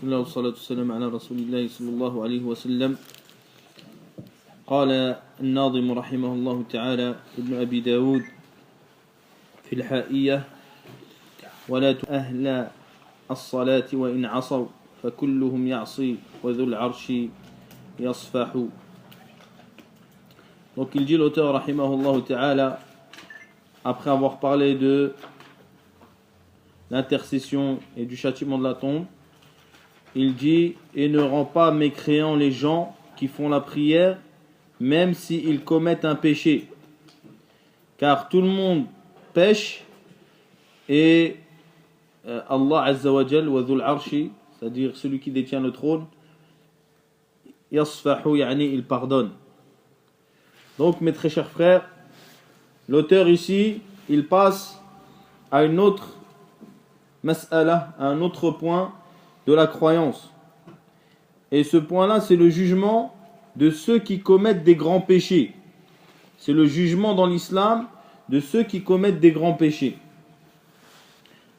بسم الله والصلاة والسلام على رسول الله صلى الله عليه وسلم. قال الناظم رحمه الله تعالى ابن أبي داود في الحائية: ولا أهل الصلاة وإن عصوا فكلهم يعصي وذو العرش يصفح. Donc il dit l'auteur rahimahullah ta'ala, après avoir parlé de l'intercession et du châtiment de la tombe, il dit: et ne rend pas mécréants les gens qui font la prière même s'ils commettent un péché, car tout le monde pêche et Allah Azza wa Jal wa dhul arshi, c'est-à-dire celui qui détient le trône, yasfahu, yani il pardonne. Donc mes très chers frères, l'auteur ici il passe à une autre mas'ala, à un autre point de la croyance, et ce point là c'est le jugement de ceux qui commettent des grands péchés. C'est le jugement dans l'islam de ceux qui commettent des grands péchés.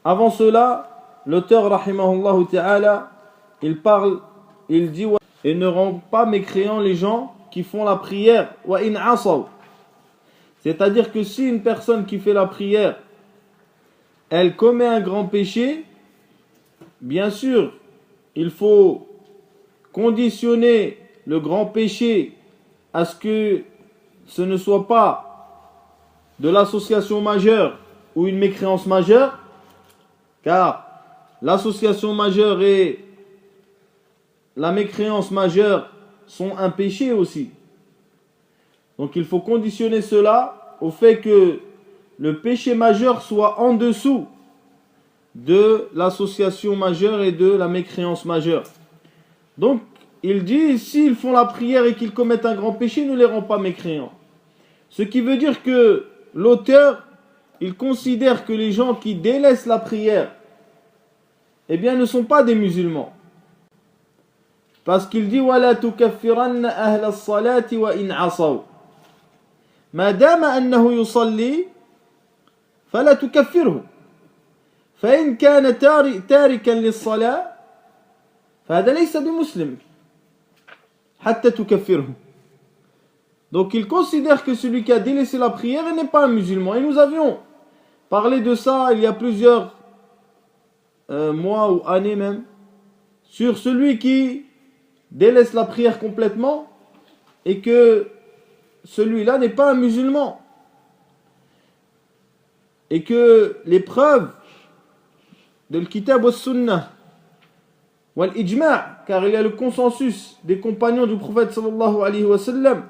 Avant cela, l'auteur rahimahullah ta'ala, il dit: et ne rend pas mécréants les gens qui font la prière, wa in asaw. C'est-à-dire que si une personne qui fait la prière, elle commet un grand péché, bien sûr, il faut conditionner le grand péché à ce que ce ne soit pas de l'association majeure ou une mécréance majeure, car l'association majeure et la mécréance majeure sont un péché aussi. Donc il faut conditionner cela au fait que le péché majeur soit en dessous de l'association majeure et de la mécréance majeure. Donc il dit, s'ils font la prière et qu'ils commettent un grand péché, ne les rend pas mécréants. Ce qui veut dire que l'auteur, il considère que les gens qui délaissent la prière, eh bien, ne sont pas des musulmans. Parce qu'il dit: وَلَا تُكَفِّرَنَّ أَهْلَ الصَّلَاةِ وَإِنْ عَصَوْا مَا دَامَ أَنَّهُ يُصَلِّي فَلَا تُكَفِّرْهُ فَإِنْ كَانَ تَارِكًا لِلصَّلَاةِ فَهَذَا لَيْسَ بِمُسْلِمٍ حَتَّى تُكَفِّرْهُ. Donc il considère que celui qui a délaissé la prière n'est pas un musulman. Et nous avions parlé de ça il y a plusieurs mois ou années même, sur celui qui délaisse la prière complètement et que celui-là n'est pas un musulman. Et que les preuves de l'kitab wa sunnah wal ijma', car il y a le consensus des compagnons du prophète sallallahu alayhi wa sallam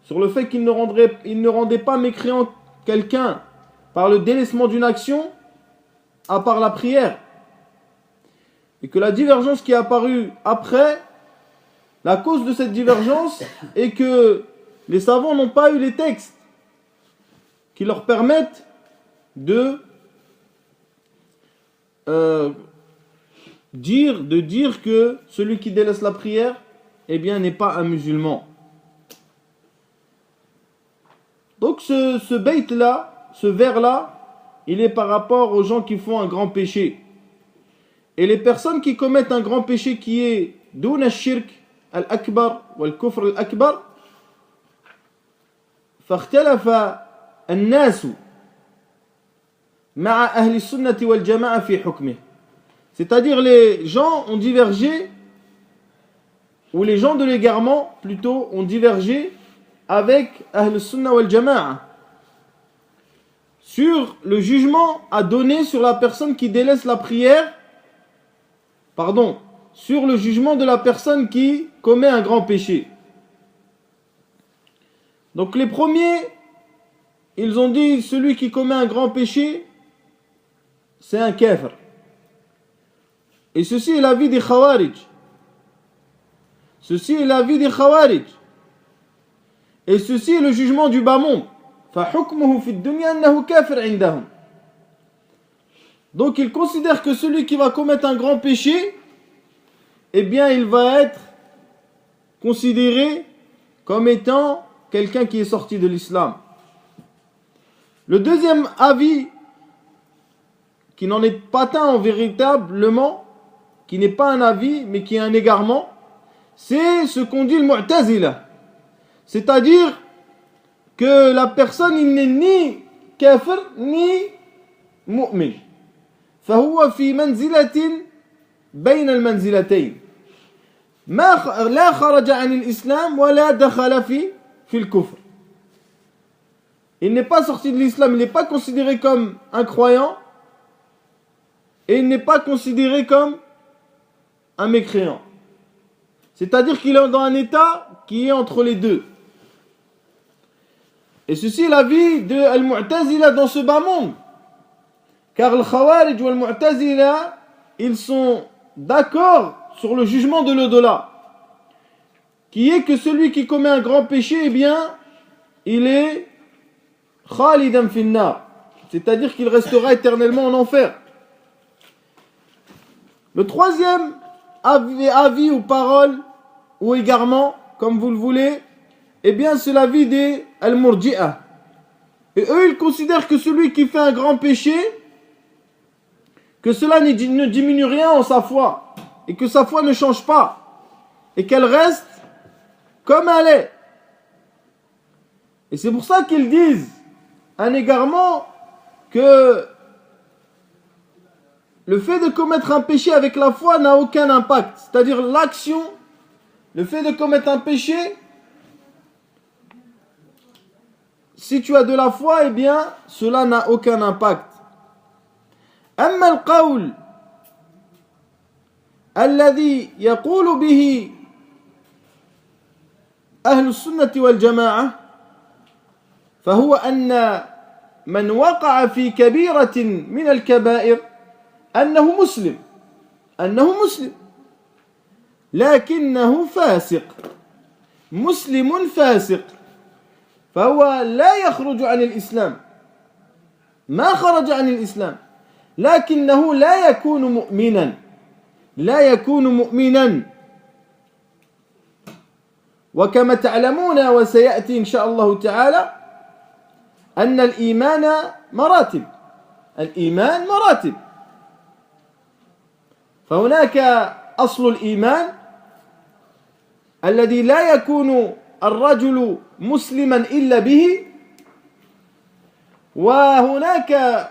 sur le fait qu'il ne rendait pas mécréant quelqu'un par le délaissement d'une action à part la prière. Et que la divergence qui est apparue après, la cause de cette divergence est que les savants n'ont pas eu les textes qui leur permettent de dire que celui qui délaisse la prière, eh bien, n'est pas un musulman. Donc ce bait-là, ce vers-là, il est par rapport aux gens qui font un grand péché. Et les personnes qui commettent un grand péché qui est دون الشرك الأكبر والكفر الأكبر فاختلف الناس مع أهل السنة والجماعة في حكمه. C'est-à-dire les gens ont divergé, ou les gens de l'égarement plutôt ont divergé avec Ahl Sunnah wal Jama'a sur le jugement à donner sur la personne qui délaisse la prière, sur le jugement de la personne qui commet un grand péché. Donc les premiers, ils ont dit celui qui commet un grand péché, c'est un kafir. Et ceci est l'avis des Khawarij. Ceci est l'avis des Khawarij. Et ceci est le jugement du bas monde. فَحُكْمُهُ فِي الدُّنْيَا أَنَّهُ كَافِرٌ عِنْدَهُمْ. Donc il considère que celui qui va commettre un grand péché, eh bien il va être considéré comme étant quelqu'un qui est sorti de l'islam. Le deuxième avis, qui n'en est pas un véritablement, qui n'est pas un avis, mais qui est un égarement, c'est ce qu'on dit le Mu'tazila. C'est-à-dire que la personne, il n'est ni kafir, ni mu'min. فهو في منزلة بين المنزلتين. لا خرج عن الإسلام ولا دخل في الكفر. Il n'est pas sorti de l'islam, il n'est pas considéré comme un croyant et il n'est pas considéré comme un mécréant. C'est-à-dire qu'il est dans un état qui est entre les deux. Et ceci est l'avis de Al-Mu'tazila dans ce bas monde. Car le Khawarij ou Al-Mu'tazila, ils sont d'accord sur le jugement de l'au-delà, qui est que celui qui commet un grand péché, eh bien, il est khalidan finnar, c'est-à-dire qu'il restera éternellement en enfer. Le troisième avis ou parole ou égarement, comme vous le voulez, eh bien, c'est l'avis des Al-Murji'ah. Et eux, ils considèrent que celui qui fait un grand péché, que cela ne diminue rien en sa foi, et que sa foi ne change pas, et qu'elle reste comme elle est. Et c'est pour ça qu'ils disent un égarement que le fait de commettre un péché avec la foi n'a aucun impact. C'est-à-dire l'action, le fait de commettre un péché, si tu as de la foi, eh bien, cela n'a aucun impact. أما القول الذي يقول به أهل السنة والجماعة فهو أن من وقع في كبيرة من الكبائر أنه مسلم لكنه فاسق مسلم فاسق فهو لا يخرج عن الإسلام ما خرج عن الإسلام لكنه لا يكون مؤمنا وكما تعلمون وسيأتي إن شاء الله تعالى أن الإيمان مراتب فهناك أصل الإيمان الذي لا يكون الرجل مسلما إلا به وهناك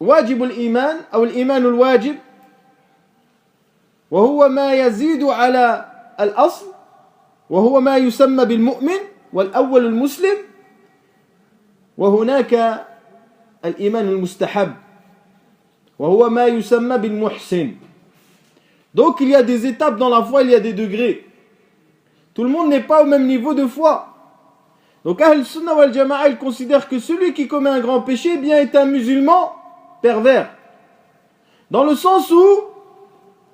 واجب الإيمان أو الإيمان الواجب وهو ما يزيد على الأصل وهو ما يسمى بالمؤمن والأول المسلم وهناك الإيمان المستحب وهو ما يسمى بالمحسن. Donc il y a des étapes dans la foi, il y a des degrés. Tout le monde n'est pas au même niveau de foi. Donc Ahl Sunnah wal Jama'a, ils considèrent que celui qui commet un grand péché eh bien est un musulman pervers. Dans le sens où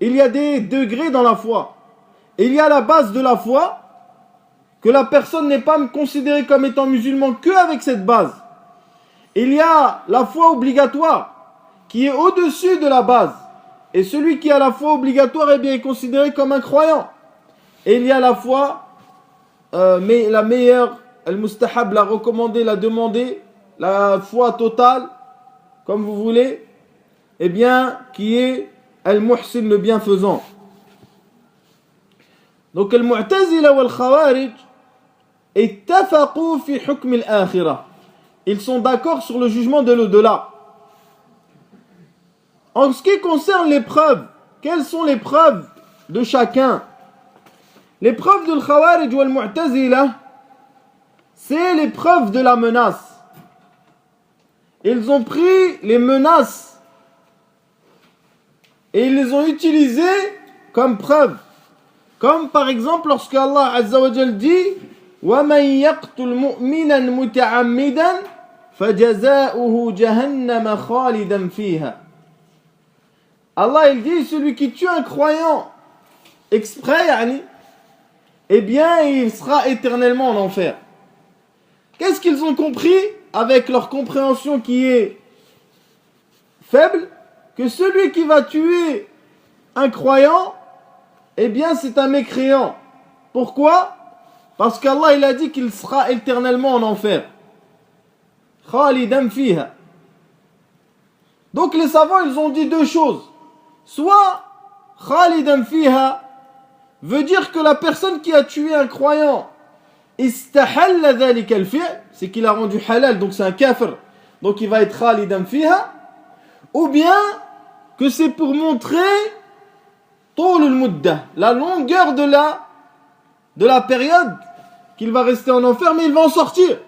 il y a des degrés dans la foi. Et il y a la base de la foi, que la personne n'est pas considérée comme étant musulman qu'avec cette base. Il y a la foi obligatoire, qui est au-dessus de la base. Et celui qui a la foi obligatoire eh bien, est considéré comme un croyant. Et il y a la foi, mais la meilleure, al-mustahab, la recommandée, la demandée, la foi totale, comme vous voulez, eh bien, qui est al-muhsin, le bienfaisant. Donc, al-mu'tazila wal-khawarij ittafaqu fi hukm al-akhirah. Ils sont d'accord sur le jugement de l'au-delà. En ce qui concerne les preuves, quelles sont les preuves de chacun? Les preuves de l'Khawarij ou al-Mu'tazila, c'est les preuves de la menace. Ils ont pris les menaces et ils les ont utilisées comme preuves. Comme par exemple lorsque Allah Azza wa Jal dit وَمَنْ يَقْتُلْ مُؤْمِنًا مُتَعَمِّدًا فَجَزَاؤُهُ جَهَنَّمَ خَالِدًا فِيهَا. Allah il dit celui qui tue un croyant exprès, eh bien il sera éternellement en enfer. Qu'est-ce qu'ils ont compris avec leur compréhension qui est faible? Que celui qui va tuer un croyant, eh bien c'est un mécréant. Pourquoi? Parce qu'Allah il a dit qu'il sera éternellement en enfer. Khalidan fiha. Donc les savants ils ont dit deux choses. soit khalidan fiha veut dire que la personne qui a tué un croyant istahalla dhalika al-fi'l, c'est qu'il a rendu halal, donc c'est un kafir, donc il va être khalidan fiha, ou bien que c'est pour montrer طول المدة, la longueur de la période qu'il va rester en enfer, mais il va en sortir.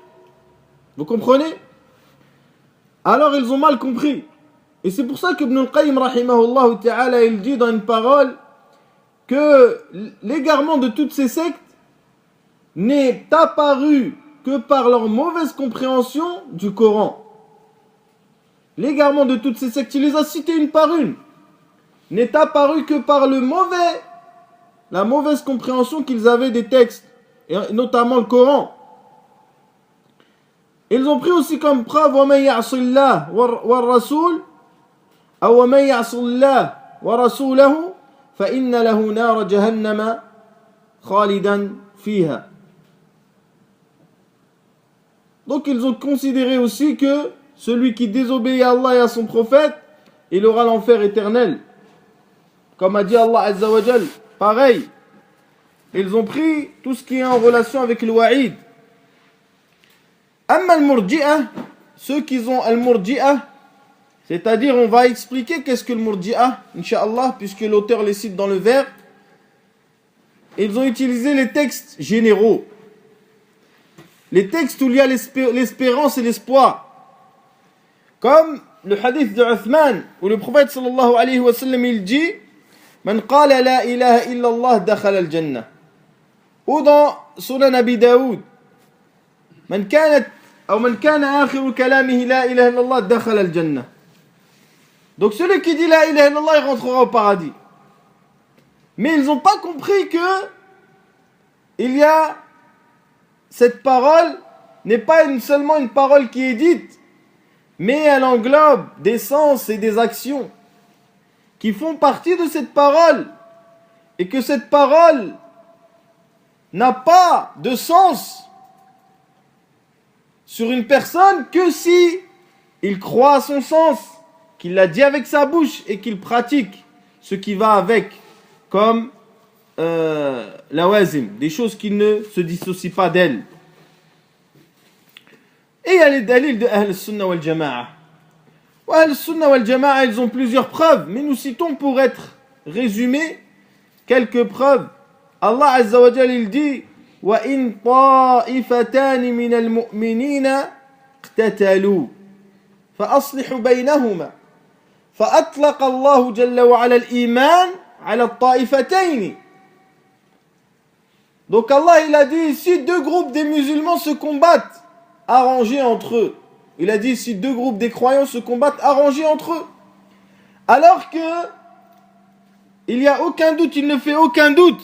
Vous comprenez? Alors ils ont mal compris. Et c'est pour ça qu'Ibn al-Qayyim rahimahullah ta'ala, il dit dans une parole que l'égarement de toutes ces sectes n'est apparu que par leur mauvaise compréhension du Coran. L'égarement de toutes ces sectes, il les a cités une par une, n'est apparu que par la mauvaise compréhension qu'ils avaient des textes, et notamment le Coran. Ils ont pris aussi comme preuve وَمَنْ يَعْصِ اللَّهَ وَالرَّسُولَ أو وَمَنْ يَعْصِ اللَّهَ وَرَسُولَهُ فَإِنَّ لَهُ نَارَ جَهَنَّمَ خَالِدًا فِيهَا. Donc ils ont considéré aussi que celui qui désobéit à Allah et à son prophète, il aura l'enfer éternel. Comme a dit Allah Azza wa Jal, pareil, ils ont pris tout ce qui est en relation avec le wa'id. Amma al-murji'ah, ceux qui ont al-murji'ah, c'est-à-dire on va expliquer qu'est-ce que le murji'ah, Inch'Allah, puisque l'auteur les cite dans le vers. Ils ont utilisé les textes généraux, les textes où il y a l'espérance et l'espoir, comme le hadith de Uthman, où le prophète sallallahu alayhi wa sallam il dit Man qala la ilaha illallah dakhala al-jannah. Ou dans Sunan Abi Daoud Man kana akhiru kalamihi la ilaha illallah dakhala al-jannah. Donc celui qui dit la ilaha illallah, il rentrera au paradis. Mais ils n'ont pas compris que il y a cette parole n'est pas seulement une parole qui est dite, mais elle englobe des sens et des actions qui font partie de cette parole, et que cette parole n'a pas de sens sur une personne que si il croit à son sens, qu'il l'a dit avec sa bouche et qu'il pratique ce qui va avec, comme la wazim, des choses qui ne se dissocient pas d'elle. Et il y a les dalils de Ahl Sunnah wal Jama'a. Ahl Sunnah wal Jama'a, ils ont plusieurs preuves, mais nous citons pour être résumé quelques preuves. Allah Azza wa Jal, il dit وَإِن طَائِفَتَانِ مِنَ الْمُؤْمِنِينَ اقْتَتَلُوا فَأَصْلِحُوا بَيْنَهُمَا فَأَطْلَقَ اللَّهُ جَلَّ وَعَلَى الْإِيمَانِ عَلَى الطَّائِفَتَيْنِ. Donc Allah, il a dit, si deux groupes des musulmans se combattent, arrangés entre eux. Il a dit, si deux groupes des croyants se combattent, arrangés entre eux. Alors que, il n'y a aucun doute, il ne fait aucun doute,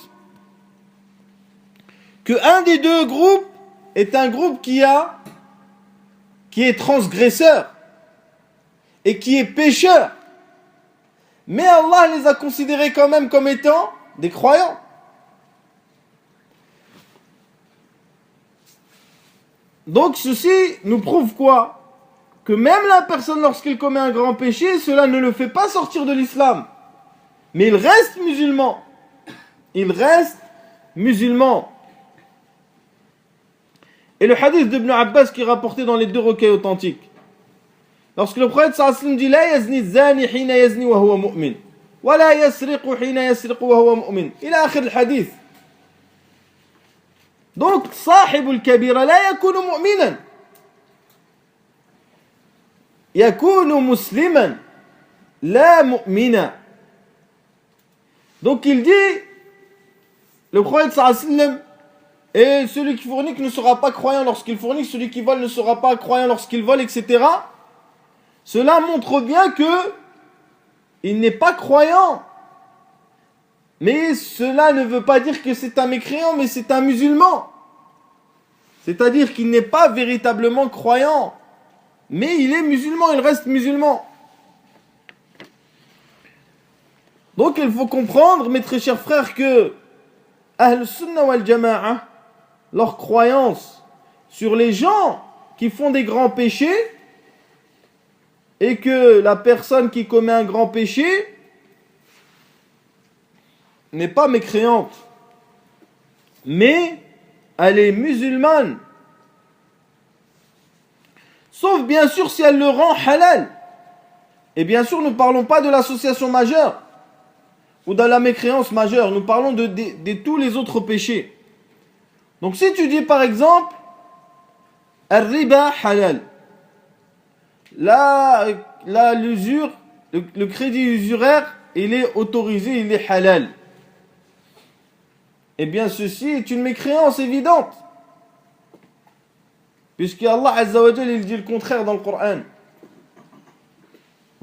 que un des deux groupes est un groupe qui est transgresseur, et qui est pécheur. Mais Allah les a considérés quand même comme étant des croyants. Donc ceci nous prouve quoi? Que même la personne, lorsqu'il commet un grand péché, cela ne le fait pas sortir de l'islam. Mais il reste musulman. Il reste musulman. Et le hadith d'Ibn Abbas qui est rapporté dans les deux recueils authentiques. Lorsque le prophète sallallahu alayhi wa sallam dit La yazni zani hina yazni wa huwa mu'min. Wa la yasriqu hina yasriqu wa huwa mu'min. Ila akhir le hadith. Donc, صاحب الكبيرة لا يكون مؤمنا يكون مسلما لا مؤمنا. Donc il dit, le prophète sallallahu alayhi wa sallam, et celui qui fornique ne sera pas croyant lorsqu'il fornique, celui qui vole ne sera pas croyant lorsqu'il vole, etc. Cela montre bien que il n'est pas croyant. Mais cela ne veut pas dire que c'est un mécréant, mais c'est un musulman. C'est-à-dire qu'il n'est pas véritablement croyant, mais il est musulman, il reste musulman. Donc il faut comprendre, mes très chers frères, que Ahl Sunnah wal Jama'a, leur croyance sur les gens qui font des grands péchés, et que la personne qui commet un grand péché, n'est pas mécréante, mais elle est musulmane. Sauf bien sûr si elle le rend halal. Et bien sûr, nous ne parlons pas de l'association majeure ou de la mécréance majeure. Nous parlons de tous les autres péchés. Donc si tu dis par exemple, al-riba halal, l'usure, le crédit usuraire, il est autorisé, il est halal. Eh bien ceci est une mécréance évidente. Puisque Allah Azza wa Jal, il dit le contraire dans le Coran.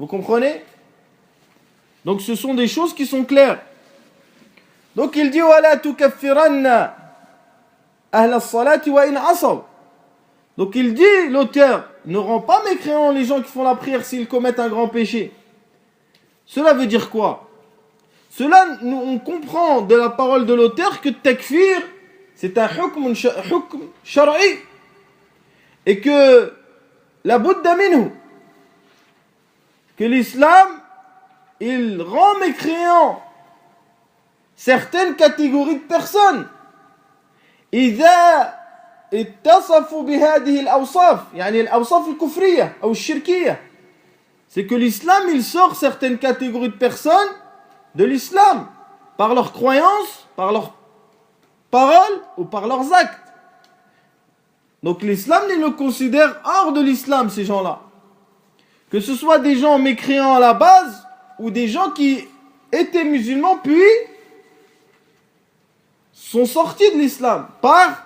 Vous comprenez? Donc ce sont des choses qui sont claires. Donc il dit وَلَا تُكَفِّرَنَّ أَهْلَ الصَّلَاةِ وَإِنْ عَصَوْا. Donc il dit, l'auteur, ne rend pas mécréants les gens qui font la prière s'ils commettent un grand péché. Cela veut dire quoi? Cela, on comprend de la parole de l'auteur que takfir, c'est un hukm shar'i. Et que la budda minhu, que l'islam, il rend mécréant certaines catégories de personnes. إذا اتصفوا بهذه الأوصاف يعني الأوصاف الكفرية أو الشركية. C'est que l'islam, il sort certaines catégories de personnes de l'islam par leurs croyances, par leurs paroles ou par leurs actes. Donc l'islam, il le considère hors de l'islam, ces gens-là. Que ce soit des gens mécréants à la base ou des gens qui étaient musulmans puis sont sortis de l'islam par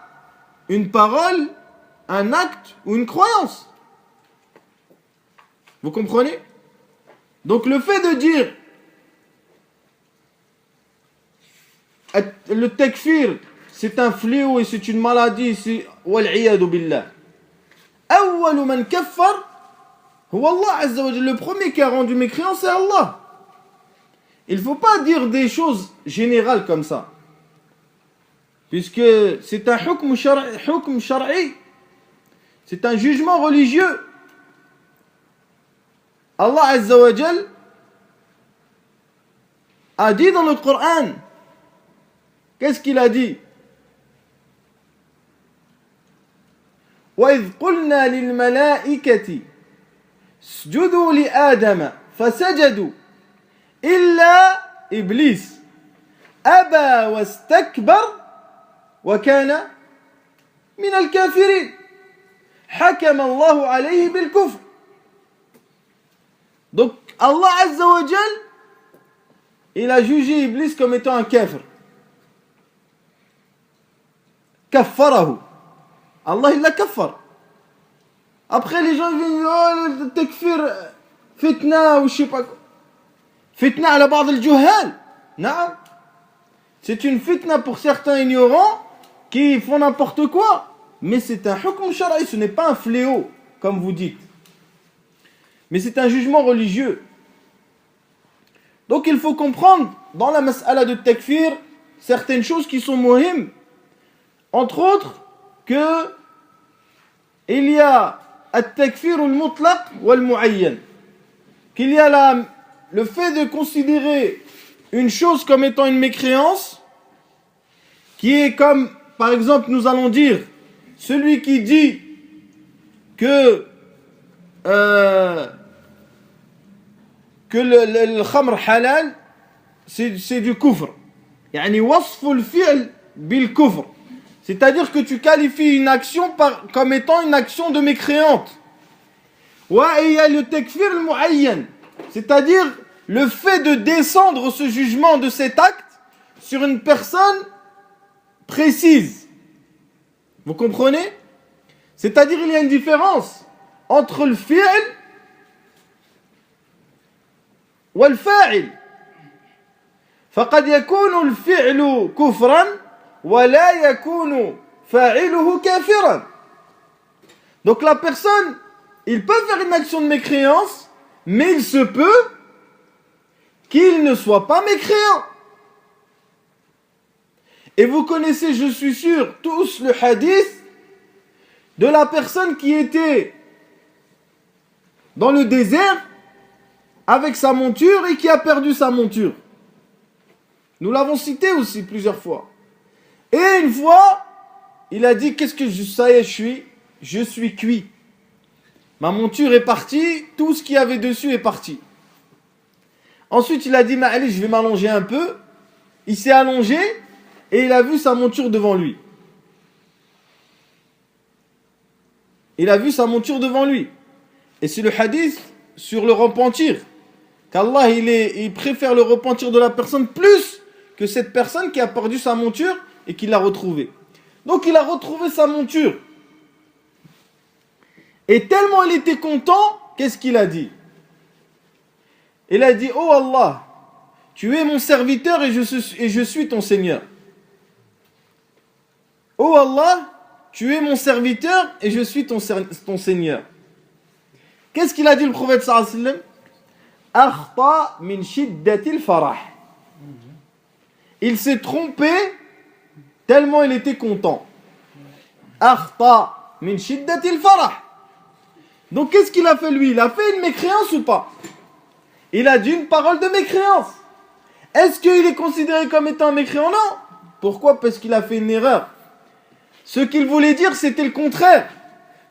une parole, un acte ou une croyance. Vous comprenez? Donc le fait de dire le takfir, c'est un fléau et c'est une maladie, c'est wal'iyadu billah. Awwalu man kaffar huwa Allah Azza wa Jalla. Le premier qui a rendu mécréant, c'est Allah. Il ne faut pas dire des choses générales comme ça. Puisque c'est un hukm shar'i. C'est un jugement religieux. Allah Azza wa Jalla a dit dans le Coran, qu'est-ce qu'il a dit? وَإِذْ قُلْنَا لِلْمَلَائِكَةِ اسْجُدُوا لِآدَمَ فَسَجَدُوا إِلَّا إِبْلِيسَ أَبَى وَاسْتَكْبَرَ وَكَانَ مِنَ الْكَافِرِينَ حَكَمَ اللَّهُ عَلَيْهِ بِالْكُفْرِ. Donc Allah Azza wa Jal, il a jugé Iblis comme étant un kafir. Kaffarahu. Allah il l'a kaffar. Après les gens viennent, oh le takfir fitna ou je sais pas quoi. Fitna à la ba'd al-juhal. Non. C'est une fitna pour certains ignorants qui font n'importe quoi. Mais c'est un hukm shar'i, ce n'est pas un fléau, comme vous dites. Mais c'est un jugement religieux. Donc il faut comprendre, dans la mas'ala de takfir, certaines choses qui sont muhim. Entre autres, que il y a al-takfir al-mutlaq wal-mu'ayyan. Qu'il y a le fait de considérer une chose comme étant une mécréance, qui est comme, par exemple, nous allons dire, celui qui dit que le khamr halal, c'est du kufr. Yani wasful fi'l bil kufr. C'est-à-dire que tu qualifies une action comme étant une action de mécréante. Ouais, et il y a le takfir al-mu'ayyan. C'est-à-dire le fait de descendre ce jugement de cet acte sur une personne précise. Vous comprenez? C'est-à-dire il y a une différence entre le fi'l wal fa'il. فقد يكون الفعل كفرا ولا يكون فاعله كافرا. Donc la personne, il peut faire une action de mécréance, mais il se peut qu'il ne soit pas mécréant. Et vous connaissez, je suis sûr, tous le hadith de la personne qui était dans le désert avec sa monture et qui a perdu sa monture. Nous l'avons cité aussi plusieurs fois. Et une fois, il a dit, ça y est, je suis cuit. Ma monture est partie, tout ce qu'il y avait dessus est parti. Ensuite, il a dit, mais allez, je vais m'allonger un peu. Il s'est allongé et il a vu sa monture devant lui. Il a vu sa monture devant lui. Et c'est le hadith sur le repentir. Qu'Allah, il préfère le repentir de la personne plus que cette personne qui a perdu sa monture et qui l'a retrouvée. Donc il a retrouvé sa monture. Et tellement il était content, qu'est-ce qu'il a dit? Il a dit, oh Allah, tu es mon serviteur et je suis ton Seigneur. Oh Allah, tu es mon serviteur et je suis ton Seigneur. Qu'est-ce qu'il a dit le prophète sallallahu alayhi wa sallam? Akhta min shiddatil farah. Il s'est trompé tellement il était content. Akhta min shiddatil farah. Donc qu'est-ce qu'il a fait lui? Il a fait une mécréance ou pas? Il a dit une parole de mécréance. Est-ce qu'il est considéré comme étant un mécréant? Non. Pourquoi? Parce qu'il a fait une erreur. Ce qu'il voulait dire, c'était le contraire.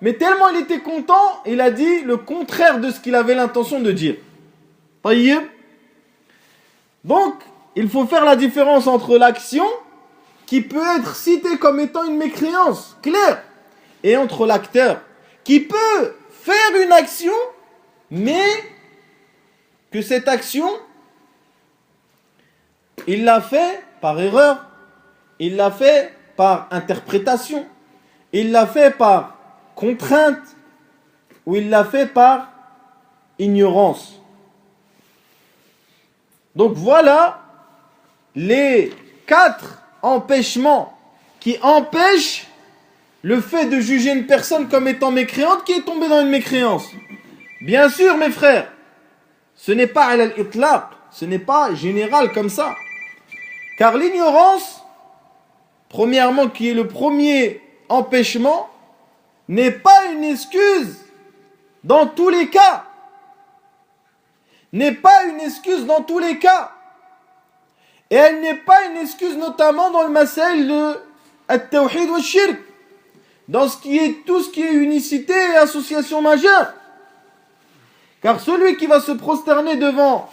Mais tellement il était content, il a dit le contraire de ce qu'il avait l'intention de dire. Tayyib. Donc, il faut faire la différence entre l'action qui peut être citée comme étant une mécréance claire et entre l'acteur qui peut faire une action, mais que cette action, il l'a fait par erreur, il l'a fait par interprétation, il l'a fait par contrainte ou il l'a fait par ignorance. Donc voilà les 4 empêchements qui empêchent le fait de juger une personne comme étant mécréante qui est tombée dans une mécréance. Bien sûr, mes frères, ce n'est pas à l'itlaq, ce n'est pas général comme ça. Car l'ignorance, premièrement, qui est le premier empêchement, n'est pas une excuse dans tous les cas. N'est pas une excuse dans tous les cas. Et elle n'est pas une excuse notamment dans le masail de at-tawhid wa shirk. Dans tout ce qui est unicité et association majeure. Car celui qui va se prosterner devant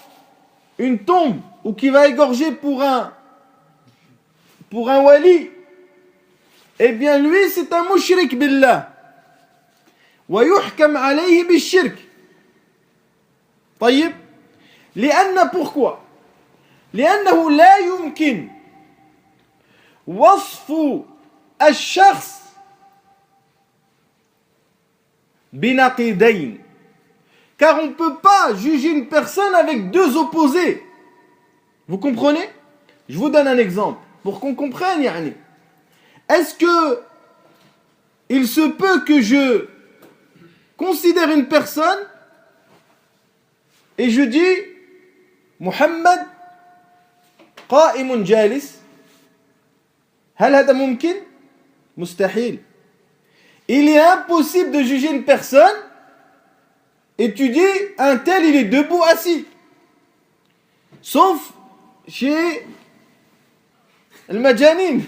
une tombe ou qui va égorger pour un wali, eh bien lui c'est un mushrik billah. Wa yuhkam alayhi bishirk. طيب لأن pourquoi لأنه لا يمكن وصف الشخص بنقيضين. Car on ne peut pas juger une personne avec 2 opposés. Vous comprenez? Je vous donne un exemple pour qu'on comprenne. Yani. Est-ce que il se peut que je considère une personne et je dis Muhammad قائم جالس هل هذا ممكن؟ مستحيل. Il est impossible de juger une personne et tu dis un tel il est debout assis. Sauf chez le majanin,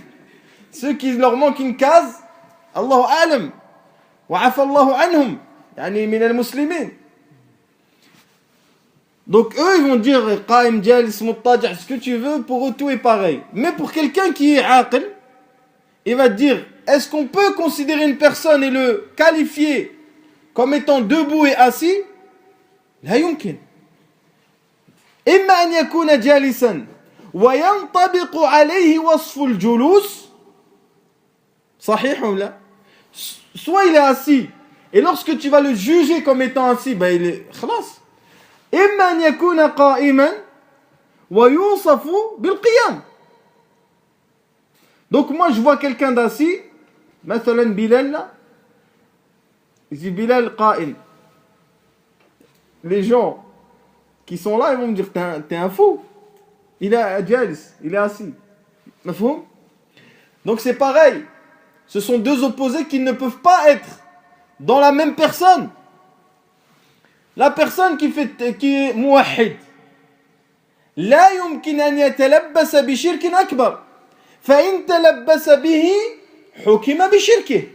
ceux qui leur manque une case, Allahu a'lam, wa afa Allahu anhum, yani min al-muslimin. Donc eux, ils vont dire qaim, jalis, muttaja', ce que tu veux, pour eux tout est pareil. Mais pour quelqu'un qui est aql, il va te dire, est-ce qu'on peut considérer une personne et le qualifier comme étant debout et assis? La yumkin. Imma an yakuna jalisan wa yantabiqu alayhi wasf al-julus. Sahih ou la? Soit il est assis et lorsque tu vas le juger comme étant assis, ben il est khalas. إما أن يكون قائما ويوصف بالقيام. Donc moi je vois quelqu'un d'assis, مثلا Bilal là, il dit Bilal قائم. Les gens qui sont là ils vont me dire t'es un fou. Il est jalis, il est assis. مفهوم? Donc c'est pareil. Ce sont 2 opposés qui ne peuvent pas être dans la même personne. La personne qui est muwahhid, لا يمكن أن يتلبس بشرك أكبر فإن تلبس به حكم بشركه.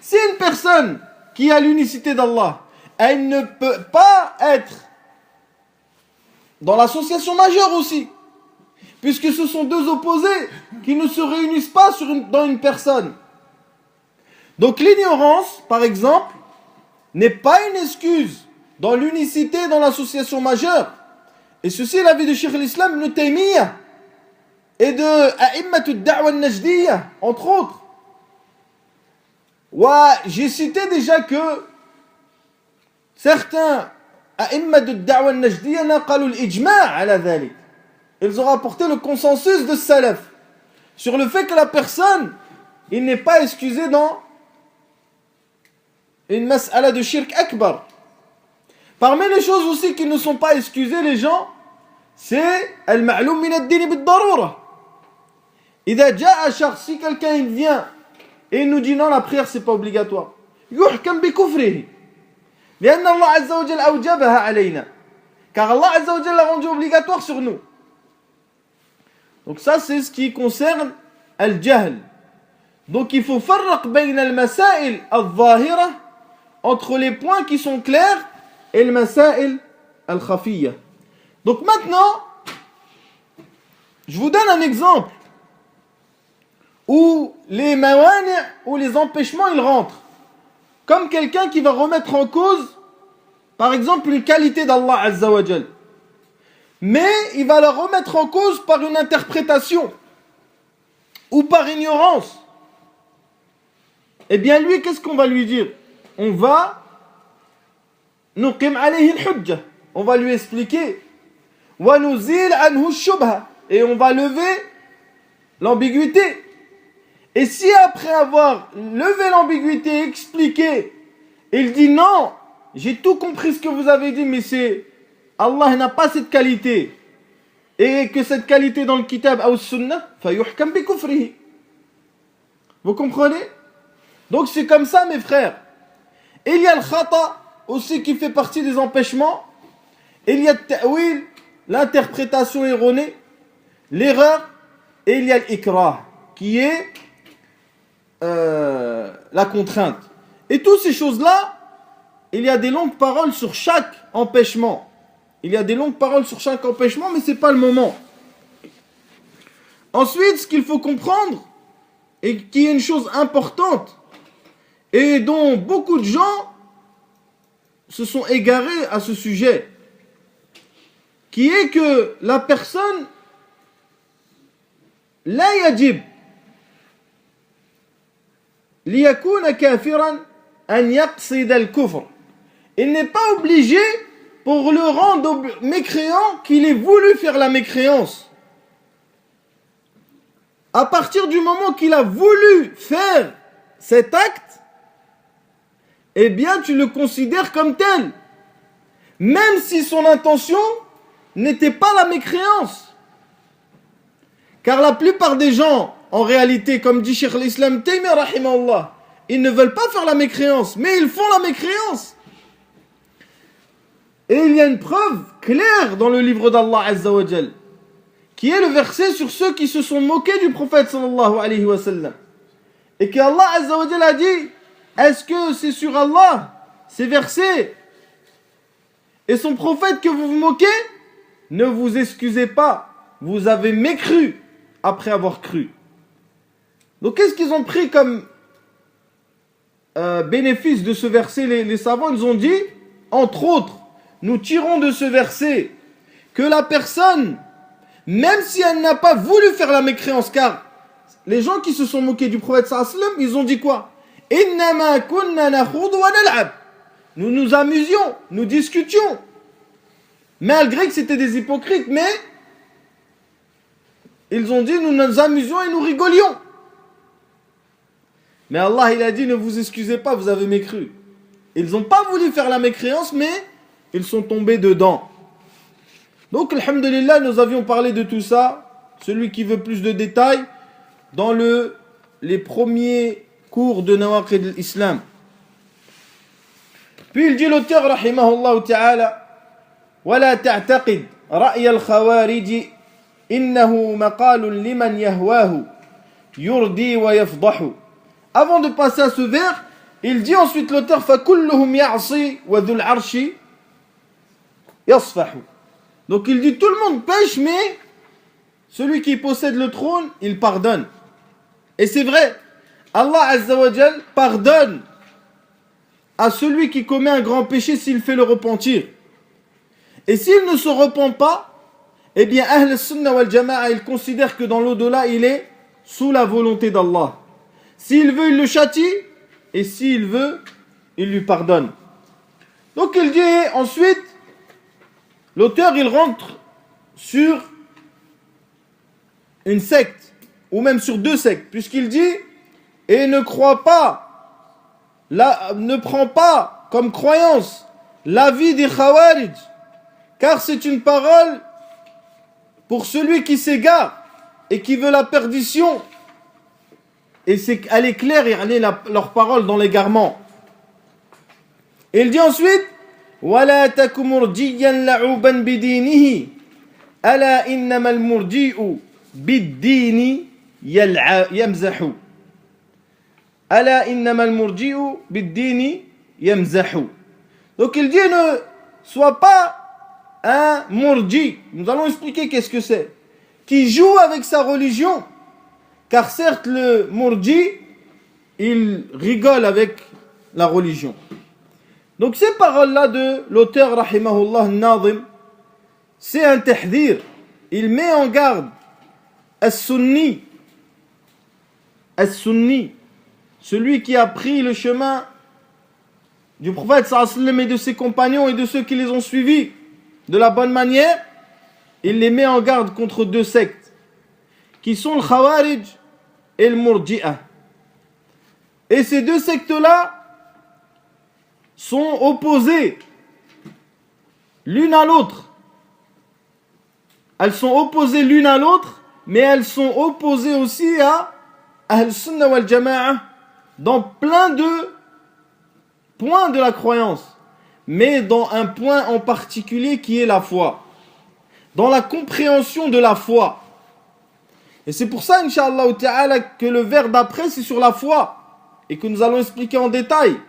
Si une personne qui a l'unicité d'Allah, elle ne peut pas être dans l'association majeure aussi, puisque ce sont deux opposés qui ne se réunissent pas dans une personne. Donc l'ignorance, par exemple, n'est pas une excuse dans l'unicité et dans l'association majeure. Et ceci est l'avis de Cheikh l'Islam Ibn Taymiyyah et de A'immat ad-Da'wa al-Najdiyya, entre autres. J'ai cité déjà que certains A'immat ad-Da'wa al-Najdiyya naqalu al-ijma' ala dhalik. Ils ont rapporté le consensus de Salaf sur le fait que la personne, il n'est pas excusé dans une mas'ala de shirk akbar. Parmi les choses aussi qui ne sont pas excusées, les gens, c'est al-ma'loum min ad-din bid-darura. Idha ja'a shakhs, si quelqu'un il vient et il nous dit non, la prière c'est pas obligatoire, yuhkam bi kufrihi. لأن الله عز وجل أوجبها علينا. Car Allah عز وجل l'a rendu obligatoire sur nous. Donc ça c'est ce qui concerne al-jahl. Donc il faut farraq bayna al-masail al-zahira, entre les points qui sont clairs et le masail al-khafiyya. Donc maintenant, je vous donne un exemple où les mawani', où les empêchements ils rentrent. Comme quelqu'un qui va remettre en cause, par exemple, une qualité d'Allah Azza wa Jal. Mais il va la remettre en cause par une interprétation ou par ignorance. Eh bien lui, qu'est-ce qu'on va lui dire? On va nuqim alayhi al-hujja. On va lui expliquer. Wa nuzil anhu ash-shubha. Et on va lever l'ambiguïté. Et si après avoir levé l'ambiguïté, expliqué, il dit non, j'ai tout compris ce que vous avez dit, mais c'est Allah n'a pas cette qualité, et que cette qualité dans le kitab ou sunnah, fayuhkam bi kufrihi. Vous comprenez? Donc c'est comme ça, mes frères. Et il y a le khata aussi qui fait partie des empêchements. Et il y a le ta'wil, l'interprétation erronée, l'erreur, et il y a l'ikrah, qui est la contrainte. Et toutes ces choses-là, il y a des longues paroles sur chaque empêchement. Il y a des longues paroles sur chaque empêchement, mais ce n'est pas le moment. Ensuite, ce qu'il faut comprendre, et qui est une chose importante, et dont beaucoup de gens se sont égarés à ce sujet, qui est que la personne, la yajib, liyakuna kafiran an yaqsid al-kufr. Il n'est pas obligé pour le rendre mécréant qu'il ait voulu faire la mécréance. À partir du moment qu'il a voulu faire cet acte, eh bien tu le considères comme tel. Même si son intention n'était pas la mécréance. Car la plupart des gens, en réalité, comme dit Cheikh l'Islam Taymiyyah rahimahullah, ils ne veulent pas faire la mécréance, mais ils font la mécréance. Et il y a une preuve claire dans le livre d'Allah Azza wa Jal, qui est le verset sur ceux qui se sont moqués du prophète sallallahu alayhi wa sallam. Et que Allah Azza wa Jal a dit, est-ce que c'est sur Allah, ces versets, et son prophète que vous vous moquez? Ne vous excusez pas, vous avez mécru après avoir cru. Donc qu'est-ce qu'ils ont pris comme bénéfice de ce verset, les savants? Ils ont dit, entre autres, nous tirons de ce verset que la personne, même si elle n'a pas voulu faire la mécréance, car les gens qui se sont moqués du prophète sallallahu alayhi wa sallam, ils ont dit quoi? Innama kunna nakhud wa nal'ab. Nous nous amusions, nous discutions, malgré que c'était des hypocrites, mais ils ont dit nous nous amusions et nous rigolions. Mais Allah il a dit ne vous excusez pas, vous avez mécru. Ils n'ont pas voulu faire la mécréance, mais ils sont tombés dedans. Donc alhamdulillah, nous avions parlé de tout ça. Celui qui veut plus de détails, dans les premiers cours de Nawaqid al-Islam. Puis il dit l'auteur rahimahullah ta'ala, ولا تعتقد رأي الخوارج إنه مقال لمن يهواه يردي ويفضح. Avant de passer à ce vers, il dit ensuite l'auteur فكلهم يعصي وذو العرش يصفح. Donc il dit tout le monde pêche, mais celui qui possède le trône, il pardonne. Et c'est vrai, Allah Azza wa Jal pardonne à celui qui commet un grand péché s'il fait le repentir. Et s'il ne se repent pas, eh bien Ahl Sunnah wal Jama'a, il considère que dans l'au-delà, il est sous la volonté d'Allah. S'il veut, il le châtie, et s'il veut, il lui pardonne. Donc il dit ensuite, l'auteur il rentre sur une secte, ou même sur deux sectes, puisqu'il dit, et ne prend pas comme croyance l'avis des Khawarij, car c'est une parole pour celui qui s'égare et qui veut la perdition. Et elle est claire, leur parole dans l'égarement. Et il dit ensuite, وَلَا تَكُ مُرْجِيًّا لَعُوبًا بِدِينِهِ أَلَا إِنَّمَا الْمُرْجِيءُ بِالدِّينِ يَمْزَحُ أَلَا إِنَّمَا الْمُرْجِيءُ بِالدِّينِ يَمْزَحُ. Donc il dit, ne sois pas un murji. Nous allons expliquer qu'est-ce que c'est. Qui joue avec sa religion. Car certes, le murji, il rigole avec la religion. Donc ces paroles-là de l'auteur, rahimahullah, Nazim, c'est un tahdir. Il met en garde as-sunni, celui qui a pris le chemin du prophète sallallahu alayhi wa sallam et de ses compagnons et de ceux qui les ont suivis de la bonne manière. Il les met en garde contre deux sectes qui sont le Khawarij et le Murji'ah. Et ces deux sectes-là sont opposées l'une à l'autre. Elles sont opposées l'une à l'autre, mais elles sont opposées aussi à Ahl Sunnah wal Jama'a dans plein de points de la croyance, mais dans un point en particulier qui est la foi, dans la compréhension de la foi. Et c'est pour ça, Inch'Allah Ta'ala, que le vers d'après, c'est sur la foi, et que nous allons expliquer en détail.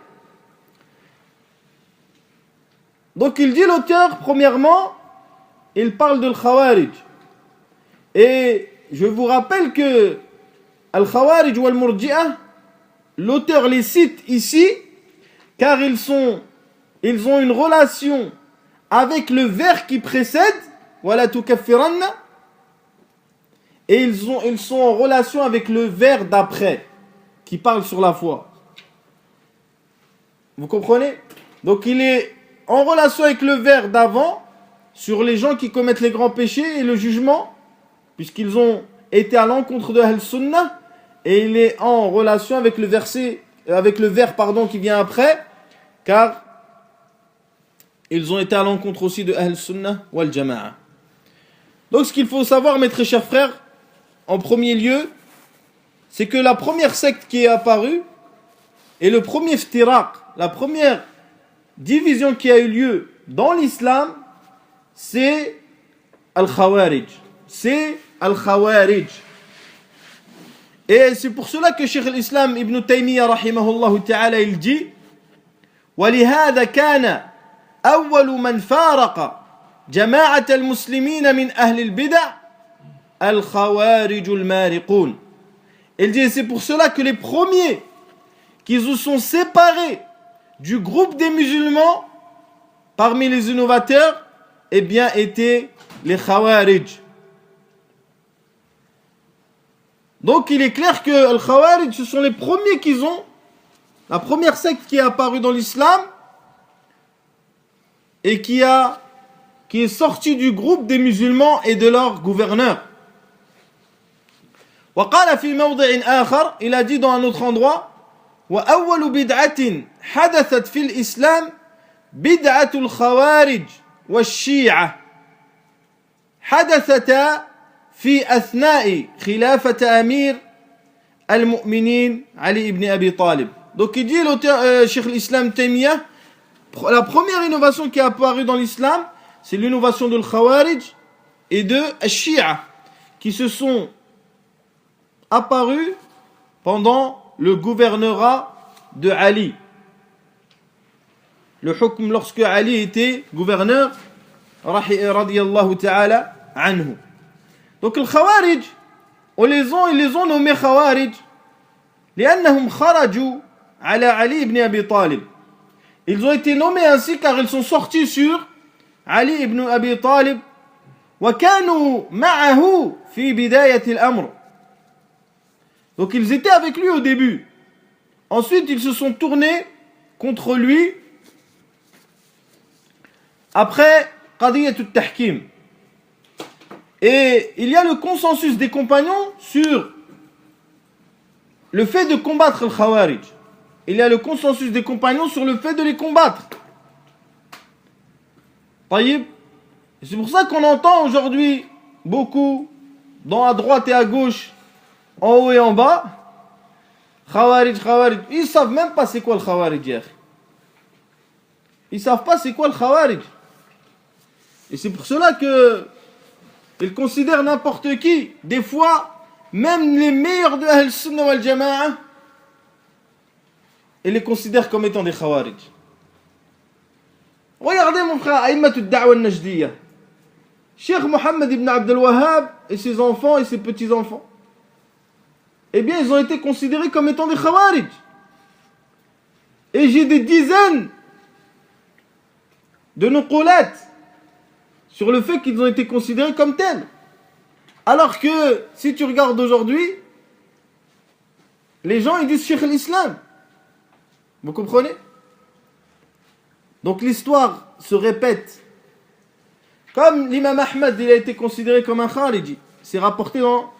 Donc il dit l'auteur, premièrement, il parle de l'Khawarij. Et je vous rappelle que Al-Khawarij ou Al-Murji'ah, l'auteur les cite ici, car ils ont une relation avec le vers qui précède, Wala tukaffiranna, et ils sont en relation avec le vers d'après, qui parle sur la foi. Vous comprenez? Donc il est en relation avec le vers d'avant, sur les gens qui commettent les grands péchés et le jugement, puisqu'ils ont été à l'encontre de Ahl-Sunnah, et il est en relation avec le vers qui vient après, car ils ont été à l'encontre aussi de Ahl-Sunnah wal Jama'a. Donc ce qu'il faut savoir, mes très chers frères, en premier lieu, c'est que la première secte qui est apparue, et le premier iftiraq, la première division qui a eu lieu dans l'islam, c'est Al-Khawarij. C'est Al-Khawarij. Et c'est pour cela que Cheikh al-Islam Ibn Taymiyyah rahimahullah ta'ala il dit وَلِهَذَا كَانَ أَوَّلُ مَنْ فَارَقَ جَمَاعَةَ الْمُسْلِمِينَ مِنْ أَهْلِ الْبِدَعِ الْخَوَارِجُ الْمَارِقُونَ. Il dit, c'est pour cela que les premiers qui se sont séparés du groupe des musulmans parmi les innovateurs, eh bien, étaient les Khawarij. Donc, il est clair que les Khawarij, ce sont les premiers qu'ils ont, la première secte qui est apparue dans l'islam et qui est sortie du groupe des musulmans et de leurs gouverneurs. وقال في موضع آخر, il a dit dans un autre endroit, وأول بدعة حدثت في الإسلام بدعة الخوارج والشيعة حدثتا في أثناء خلافة أمير المؤمنين علي ibn Abi Talib. Donc il dit l'auteur Cheikh l'Islam Taymiyyah, la première innovation qui est apparue dans l'islam, c'est l'innovation de l'Khawarij et de Shia qui se sont apparus pendant le gouvernorat de Ali. Le hukm lorsque Ali était gouverneur, radiyallahu ta'ala anhu. Donc les Khawarij, ils les ont nommés Khawarij لأنهم خرجوا على علي ibn Abi Talib. Ils ont été nommés ainsi car ils sont sortis sur Ali ibn Abi Talib وكانوا معه في بداية الأمر. Donc ils étaient avec lui au début. Ensuite ils se sont tournés contre lui après Qadiyat al-Tahkim. Et il y a le consensus des compagnons sur le fait de combattre le Khawarij. Il y a le consensus des compagnons sur le fait de les combattre. Taïb. C'est pour ça qu'on entend aujourd'hui beaucoup, à droite et à gauche, en haut et en bas, Khawarij, Khawarij. Ils ne savent même pas c'est quoi le Khawarij hier. Ils ne savent pas c'est quoi le Khawarij. Et c'est pour cela que ils considèrent n'importe qui. Des fois, même les meilleurs de Ahl Sunnah wal Jama'a, ils les considèrent comme étant des Khawarij. Regardez mon frère, Aïmmatul Da'wa al-Najdiyya. Cheikh Mohammed ibn Abdel Wahhab et ses enfants et ses petits-enfants. Eh bien, ils ont été considérés comme étant des Khawarij. Et j'ai des dizaines de nuqulat sur le fait qu'ils ont été considérés comme tels. Alors que, si tu regardes aujourd'hui, les gens ils disent Cheikh l'Islam. Vous comprenez? Donc l'histoire se répète. Comme l'imam Ahmad, il a été considéré comme un Khariji. C'est rapporté dans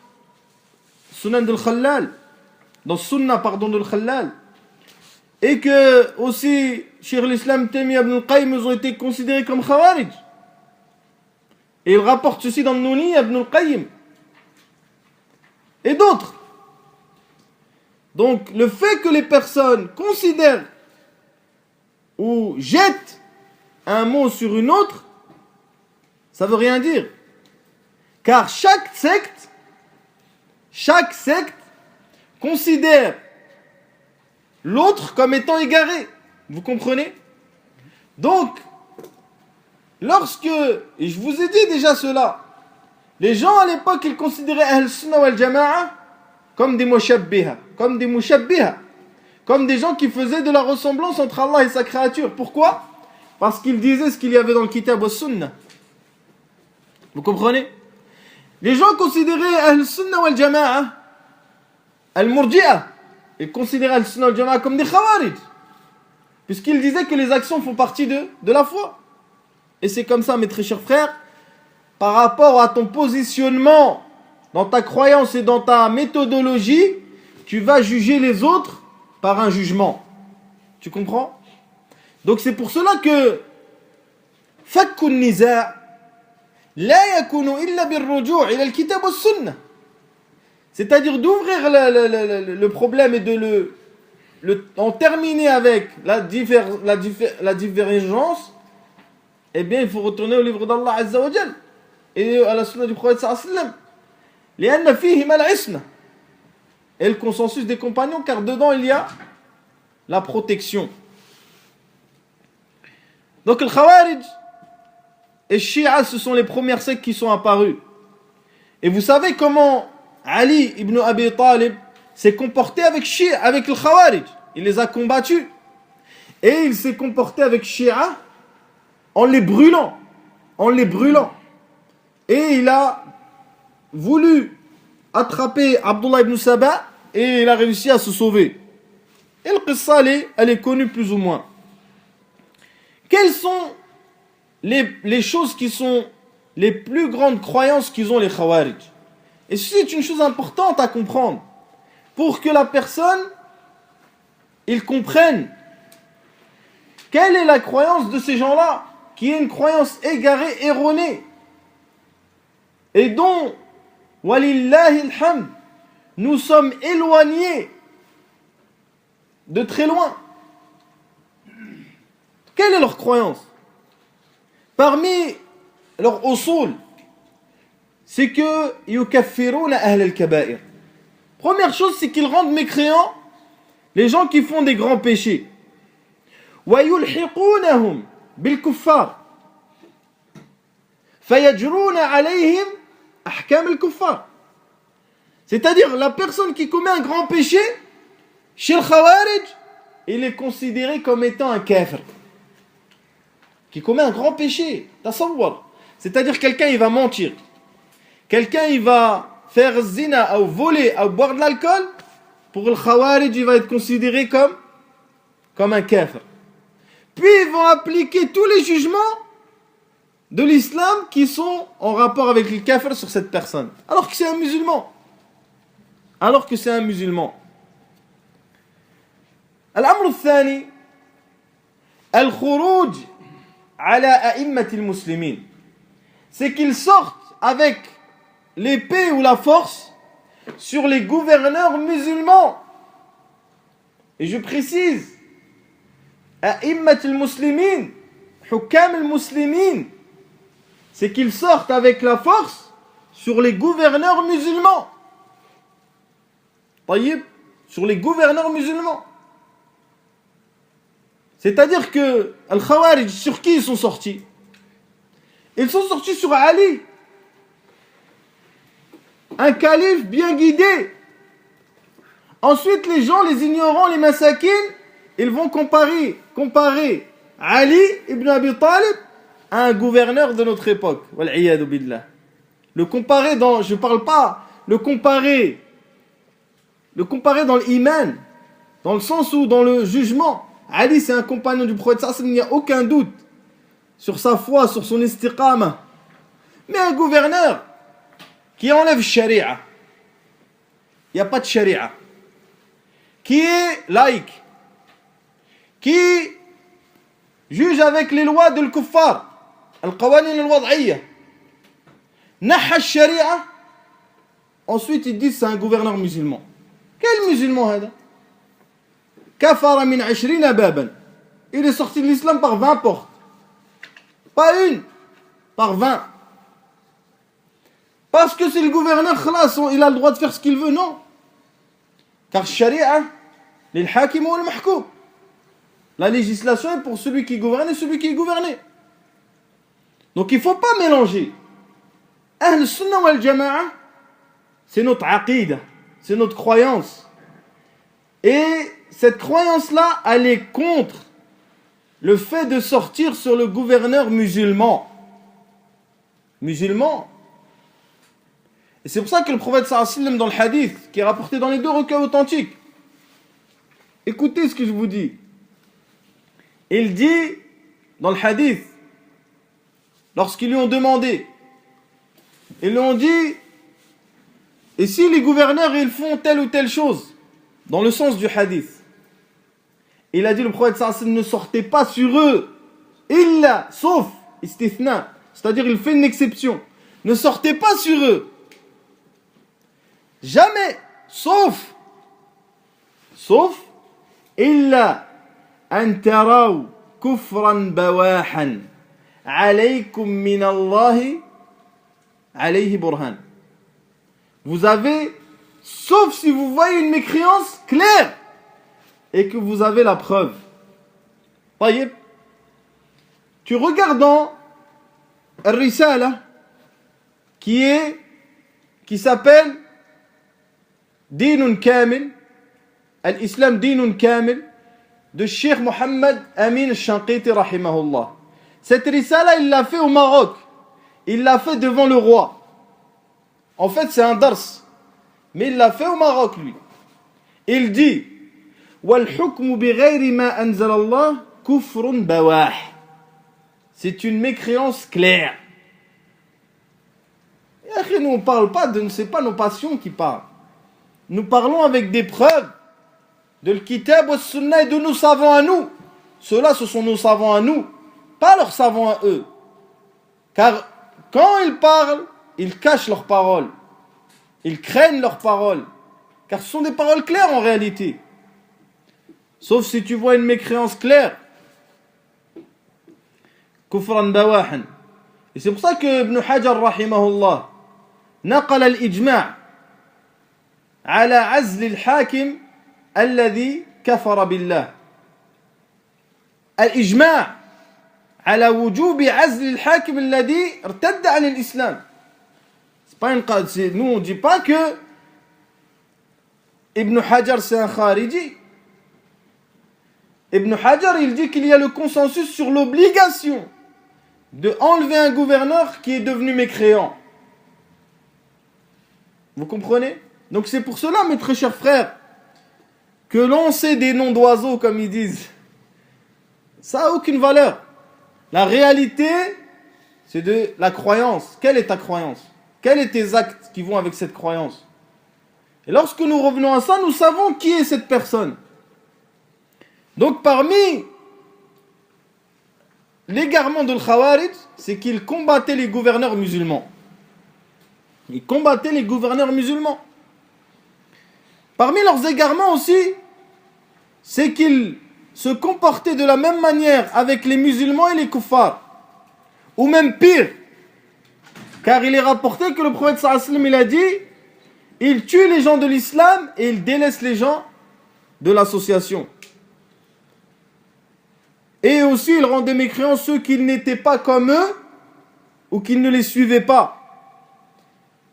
Sunan al-Khallal, dans Sunnah, de al-Khallal. Et que aussi, Cheikh l'Islam Taymiyyah ibn al-Qayyim, ils ont été considérés comme Khawarij. Et il rapporte ceci dans le Nouni ibn al-Qayyim. Et d'autres. Donc, le fait que les personnes considèrent ou jettent un mot sur une autre, ça veut rien dire. Car chaque secte considère l'autre comme étant égaré. Vous comprenez? Donc, lorsque, et je vous ai dit déjà cela, les gens à l'époque, ils considéraient Ahl Sunnah wal Jama'a comme des mushabbiha, comme des gens qui faisaient de la ressemblance entre Allah et sa créature. Pourquoi? Parce qu'ils disaient ce qu'il y avait dans le Kitab wa Sunnah. Vous comprenez? Les gens considéraient Ahl Sunnah wal Jama'a, Al-Murji'a, ils considéraient Ahl Sunnah wal Jama'a comme des Khawarij, puisqu'ils disaient que les actions font partie de la foi. Et c'est comme ça, mes très chers frères, par rapport à ton positionnement dans ta croyance et dans ta méthodologie, tu vas juger les autres par un jugement. Tu comprends? Donc c'est pour cela que Fakkun Niza' la yakunu illa birruju' ila al-kitab wa sunnah. C'est-à-dire d'ouvrir le problème et de en terminer avec la divergence. Eh bien, il faut retourner au livre d'Allah Azza wa Jal et à la sunna du prophète sallallahu alayhi wa sallam. لأن فيهما العصمة. Et le consensus des compagnons, car dedans il y a la protection. Donc le Khawarij et Shia, ce sont les premières sectes qui sont apparues. Et vous savez comment Ali ibn Abi Talib s'est comporté avec le Khawarij. Il les a combattus. Et il s'est comporté avec Shia en les brûlant. Et il a voulu attraper Abdullah ibn Saba et il a réussi à se sauver. Et le qissa, elle est connue plus ou moins. Quelles sont les choses qui sont les plus grandes croyances qu'ils ont les Khawarij? Et c'est une chose importante à comprendre pour que la personne il comprenne quelle est la croyance de ces gens-là, qui est une croyance égarée, erronée, et dont, walillahi alhamd, nous sommes éloignés de très loin. Quelle est leur croyance? Parmi leurs usul, c'est que yukaffiruna ahl al-kaba'ir. Première chose, c'est qu'ils rendent mécréants les gens qui font des grands péchés. Wa yulhiqunahum bil kuffar. Fayajruna alayhim ahkam al-kuffar. C'est-à-dire, la personne qui commet un grand péché, chez le Khawarij, il est considéré comme étant un kafir. Qui commet un grand péché. Tasawwar. C'est-à-dire, quelqu'un, il va mentir. Quelqu'un, il va faire zina, ou voler, ou boire de l'alcool. Pour le Khawarij, il va être considéré comme un kafir. Puis, ils vont appliquer tous les jugements de l'islam qui sont en rapport avec le kafir sur cette personne. Alors que c'est un musulman. Alors que c'est un musulman. الأمر الثاني الخروج على أئمة المسلمين. C'est qu'ils sortent avec l'épée ou la force sur les gouverneurs musulmans. Et je précise, أئمة المسلمين, حكام المسلمين, c'est qu'ils sortent avec la force sur les gouverneurs musulmans. طيب, sur les gouverneurs musulmans. C'est-à-dire que les Khawarij, sur qui ils sont sortis? Ils sont sortis sur Ali, un calife bien guidé. Ensuite, les gens, les ignorants, les massakines, ils vont comparer Ali ibn Abi Talib à un gouverneur de notre époque. Wal'iyadu billah. Le comparer dans, je parle pas, le comparer dans l'iman, dans le sens où dans le jugement. Ali, c'est un compagnon du prophète, ça, il n'y a aucun doute sur sa foi, sur son istiqama. Mais un gouverneur qui enlève sharia, il n'y a pas de sharia, qui est laïque, qui juge avec les lois de l'kuffar, al-qawanin al-wad'iyya, naha sharia, ensuite ils disent c'est un gouverneur musulman. Quel musulman هذا? Kafara min 20 baban. Il est sorti de l'islam par 20 portes. Pas une, par 20. Parce que c'est le gouverneur, khalas, il a le droit de faire ce qu'il veut, non. Car sharia, lil hakim ou al mahkoum. La législation est pour celui qui gouverne et celui qui est gouverné. Donc il ne faut pas mélanger. Ahl sunnah wal jama'a, c'est notre aqida, c'est notre croyance. Et cette croyance-là, elle est contre le fait de sortir sur le gouverneur musulman. Musulman. Et c'est pour ça que le prophète sallallahu alayhi wa sallam, dans le hadith, qui est rapporté dans les deux recueils authentiques, écoutez ce que je vous dis. Il dit, dans le hadith, lorsqu'ils lui ont demandé, ils lui ont dit, et si les gouverneurs, ils font telle ou telle chose, dans le sens du hadith, il a dit, le prophète sallallahu alayhi wa sallam, ne sortez pas sur eux, illa, sauf, istithna, c'est-à-dire il fait une exception, ne sortez pas sur eux, jamais, sauf, illa, an taraw kufran bawahan, alaykum min Allahi, alayhi burhan. Vous avez, sauf si vous voyez une mécréance claire, et que vous avez la preuve. Taïb, tu regardes dans Al-Risala, qui s'appelle Dinun Kamil, Al-Islam Dinun Kamil, de Cheikh Mohammed Amin al-Shanqiti rahimahullah. Cette Risala, il l'a fait au Maroc. Il l'a fait devant le roi. En fait, c'est un dars. Mais il l'a fait au Maroc, lui. Il dit, وَالْحُكْمُ بِغَيْرِ مَا أَنزَلَ اللَّهِ كُفْرٌ بَوَاحٍ. C'est une mécréance claire. Et nous, on ne parle pas de, c'est pas nos passions qui parlent. Nous parlons avec des preuves de l'kitab wa sunnah et de nos savants à nous. Ceux-là, ce sont nos savants à nous, pas leurs savants à eux. Car quand ils parlent, ils cachent leurs paroles. Ils craignent leurs paroles. Car ce sont des paroles claires en réalité. Sauf si tu vois une mécréance claire. Kufran bawahan. Et c'est pour ça que Ibn Hajar rahimahullah, نقل الإجماع على عزل الحاكم الذي كفر بالله. الإجماع على وجوب عزل الحاكم الذي ارتد عن الإسلام. Nous on ne dit pas que Ibn Hajar c'est un khariji. Ibn Hajar il dit qu'il y a le consensus sur l'obligation de enlever un gouverneur qui est devenu mécréant. Vous comprenez? Donc c'est pour cela, mes très chers frères, que l'on sait des noms d'oiseaux, comme ils disent, ça n'a aucune valeur. La réalité, c'est de la croyance. Quelle est ta croyance? Quels sont tes actes qui vont avec cette croyance? Et lorsque nous revenons à ça, nous savons qui est cette personne. Donc parmi l'égarement de l'Khawarij, c'est qu'ils combattaient les gouverneurs musulmans. Ils combattaient les gouverneurs musulmans. Parmi leurs égarements aussi, c'est qu'ils se comportaient de la même manière avec les musulmans et les kuffars. Ou même pire. Car il est rapporté que le prophète sallallahu alayhi wa sallam, il a dit, il tue les gens de l'islam et il délaisse les gens de l'association. Et aussi il rendait mécréants ceux qui n'étaient pas comme eux ou qui ne les suivaient pas.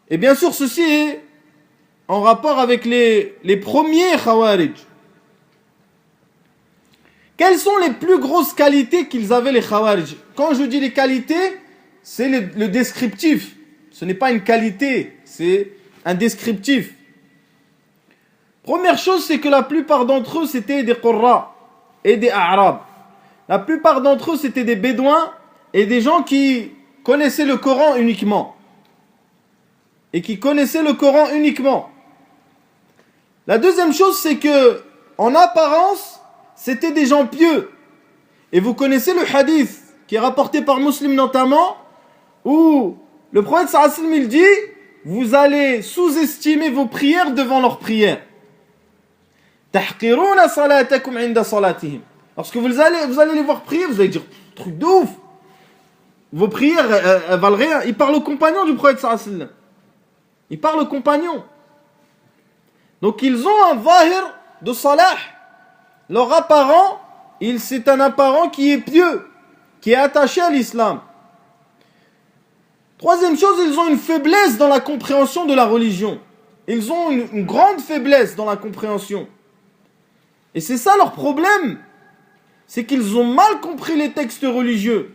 Et bien sûr ceci est en rapport avec les premiers Khawarij. Quelles sont les plus grosses qualités qu'ils avaient les Khawarij? Quand je dis les qualités, c'est le descriptif. Ce n'est pas une qualité, c'est un descriptif. Première chose, c'est que la plupart d'entre eux, c'était des Qurra et des Arabes. La plupart d'entre eux, c'était des Bédouins et des gens qui connaissaient le Coran uniquement. Et qui connaissaient le Coran uniquement. La deuxième chose, c'est que, en apparence, c'était des gens pieux. Et vous connaissez le hadith qui est rapporté par Muslim notamment, où le prophète sallallahu alayhi wa sallam il dit, vous allez sous-estimer vos prières devant leurs prières. Tahqiruna salatakum inda salatihim. Lorsque vous allez les voir prier, vous allez dire, truc de ouf. Vos prières, elles valent rien. Il parle aux compagnons du prophète sallallahu alayhi wa sallam. Il parle aux compagnons. Donc ils ont un zahir de salah. Leur apparent, c'est un apparent qui est pieux, qui est attaché à l'islam. Troisième chose, ils ont une faiblesse dans la compréhension de la religion. Ils ont une grande faiblesse dans la compréhension. Et c'est ça leur problème. C'est qu'ils ont mal compris les textes religieux.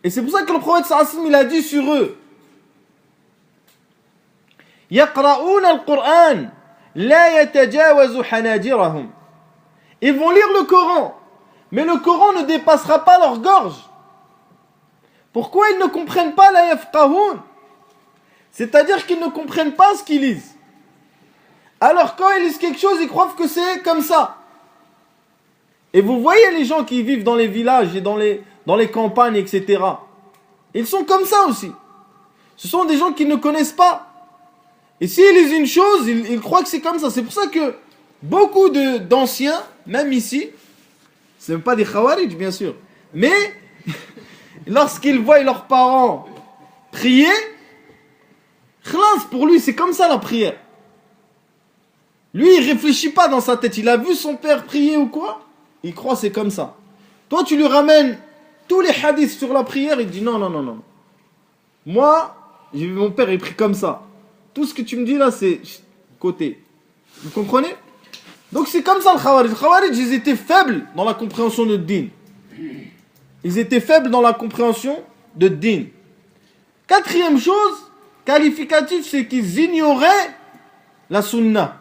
Et c'est pour ça que le prophète sallallahu alayhi wa sallam, il a dit sur eux, يقرؤون القرآن لا يتجاوز حناجرهم. Ils vont lire le Coran, mais le Coran ne dépassera pas leur gorge. Pourquoi ils ne comprennent pas la yafqahun? C'est-à-dire qu'ils ne comprennent pas ce qu'ils lisent. Alors quand ils lisent quelque chose, ils croient que c'est comme ça. Et vous voyez les gens qui vivent dans les villages et dans les campagnes, etc. Ils sont comme ça aussi. Ce sont des gens qui ne connaissent pas. Et s'ils lisent une chose, ils croient que c'est comme ça. C'est pour ça que beaucoup d'anciens, même ici, ce ne sont pas des Khawarij bien sûr, mais lorsqu'ils voient leurs parents prier, khlas, pour lui c'est comme ça la prière. Lui il réfléchit pas dans sa tête, il a vu son père prier ou quoi, il croit c'est comme ça. Toi tu lui ramènes tous les hadiths sur la prière, il dit non. Moi, j'ai vu mon père il prie comme ça. Tout ce que tu me dis là c'est côté. Vous comprenez? Donc c'est comme ça le Khawarij. Les Khawarij, ils étaient faibles dans la compréhension de din. Ils étaient faibles dans la compréhension de din. Quatrième chose, qualificatif, c'est qu'ils ignoraient la sunna.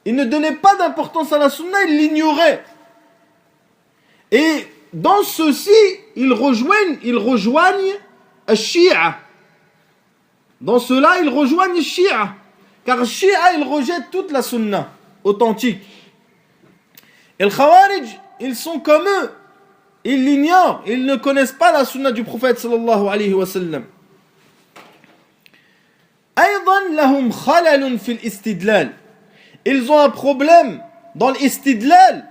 Ils ne donnaient pas d'importance à la sunna, ils l'ignoraient. Et dans ceci, ils rejoignent Shia. Dans cela, ils rejoignent Shia. Car Shia, ils rejettent toute la sunna authentique. Et les Khawarij, ils sont comme eux. Ils l'ignorent. Ils ne connaissent pas la sunna du prophète sallallahu alayhi wa sallam. أيضا لهم خلل في الاستدلال. Ils ont un problème dans l'istidlal.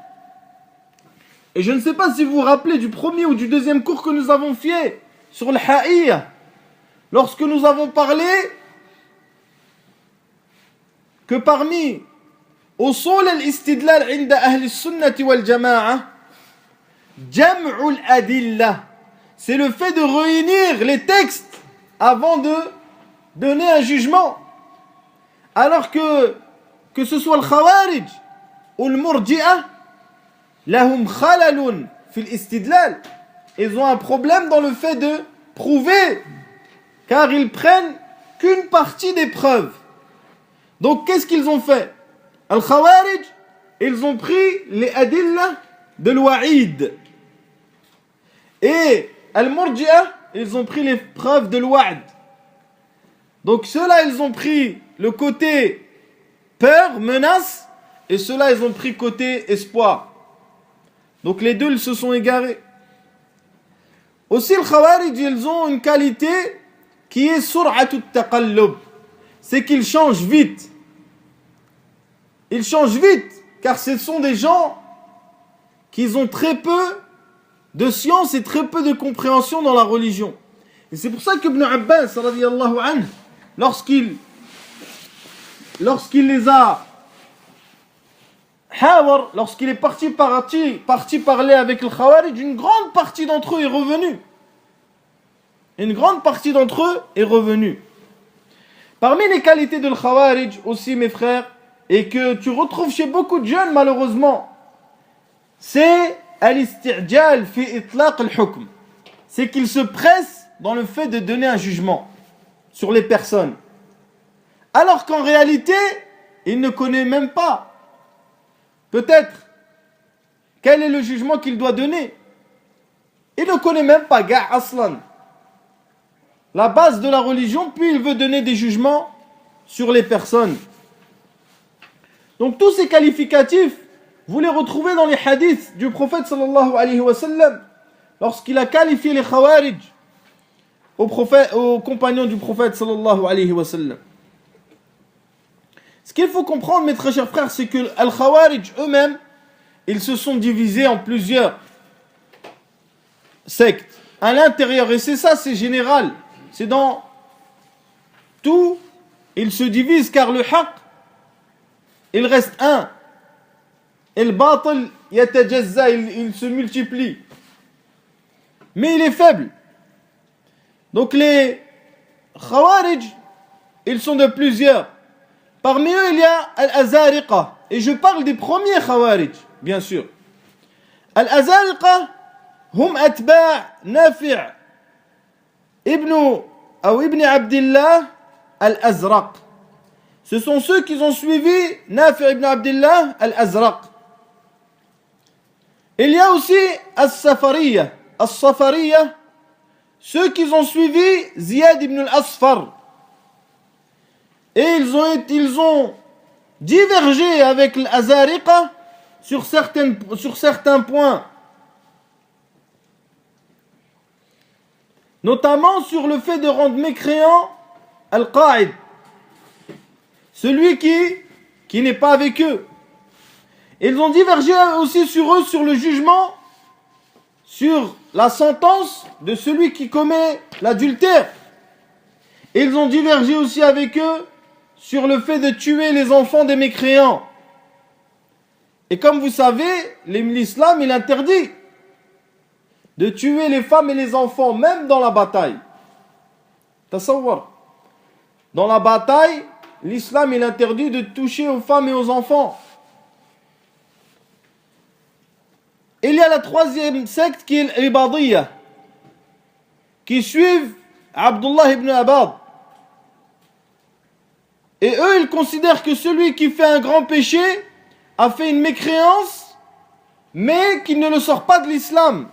Et je ne sais pas si vous vous rappelez du premier ou du deuxième cours que nous avons fait sur le ha'iyya. Lorsque nous avons parlé que parmi usul al-istidlal inda ahli sunnati wal jama'a, jam'ul adilla, c'est le fait de réunir les textes avant de donner un jugement. Alors que ce soit le khawarij ou le murji'a, lahum khalalun fil istidlal, ils ont un problème dans le fait de prouver, car ils prennent qu'une partie des preuves. Donc qu'est-ce qu'ils ont fait? Al-Khawarij, ils ont pris les adillah de l'wa'id. Et Al-Murji'a, ils ont pris les preuves de l'wa'd. Donc ceux-là, ils ont pris le côté peur, menace, et ceux-là, ils ont pris côté espoir. Donc les deux, ils se sont égarés. Aussi, les Khawarij, ils ont une qualité qui est sur'atut taqallub. C'est qu'ils changent vite. Ils changent vite, car ce sont des gens qui ont très peu de science et très peu de compréhension dans la religion. Et c'est pour ça qu'Ibn Abbas, radiyallahu anhu, lorsqu'il les a lorsqu'il est parti parler avec le Khawarij, une grande partie d'entre eux est revenue. Une grande partie d'entre eux est revenue. Parmi les qualités de le Khawarij aussi, mes frères, et que tu retrouves chez beaucoup de jeunes malheureusement, c'est al-isti'jal fi itlaq al-hukm. C'est qu'ils se pressent dans le fait de donner un jugement sur les personnes. Alors qu'en réalité, ils ne connaissent même pas peut-être quel est le jugement qu'il doit donner. Il ne connaît même pas ga' aslan la base de la religion, puis il veut donner des jugements sur les personnes. Donc tous ces qualificatifs, vous les retrouvez dans les hadiths du prophète sallallahu alayhi wa sallam, lorsqu'il a qualifié les Khawarij aux compagnons du prophète sallallahu alayhi wa sallam. Ce qu'il faut comprendre, mes très chers frères, c'est que les Khawarij eux-mêmes, ils se sont divisés en plusieurs sectes à l'intérieur, et c'est ça, c'est général. C'est dans tout, ils se divisent, car le haqq, il reste un. Et le batil, yatajazza, il se multiplie. Mais il est faible. Donc les Khawarij, ils sont de plusieurs. Parmi eux, il y a Al-Azariqa. Et je parle des premiers Khawarij, bien sûr. Al-Azariqa, hum atba' Nafi' ibn Abdillah al-Azraq. Ce sont ceux qui ont suivi Nafi' ibn Abdillah al-Azraq. Il y a aussi As-Safariyya. As-Safariyya, ceux qui ont suivi Ziyad ibn al-Asfar. Et ils ont divergé avec l'Azariqa sur certains points. Notamment sur le fait de rendre mécréant Al-Qa'id, celui qui n'est pas avec eux. Ils ont divergé aussi sur eux, sur le jugement, sur la sentence de celui qui commet l'adultère. Ils ont divergé aussi avec eux sur le fait de tuer les enfants des mécréants. Et comme vous savez, l'islam, il interdit de tuer les femmes et les enfants, même dans la bataille. Tasawwar. Dans la bataille, l'islam, il interdit de toucher aux femmes et aux enfants. Il y a la troisième secte qui est l'Ibadiyya, qui suivent Abdullah ibn Abad. Et eux, ils considèrent que celui qui fait un grand péché a fait une mécréance, mais qui ne le sort pas de l'islam.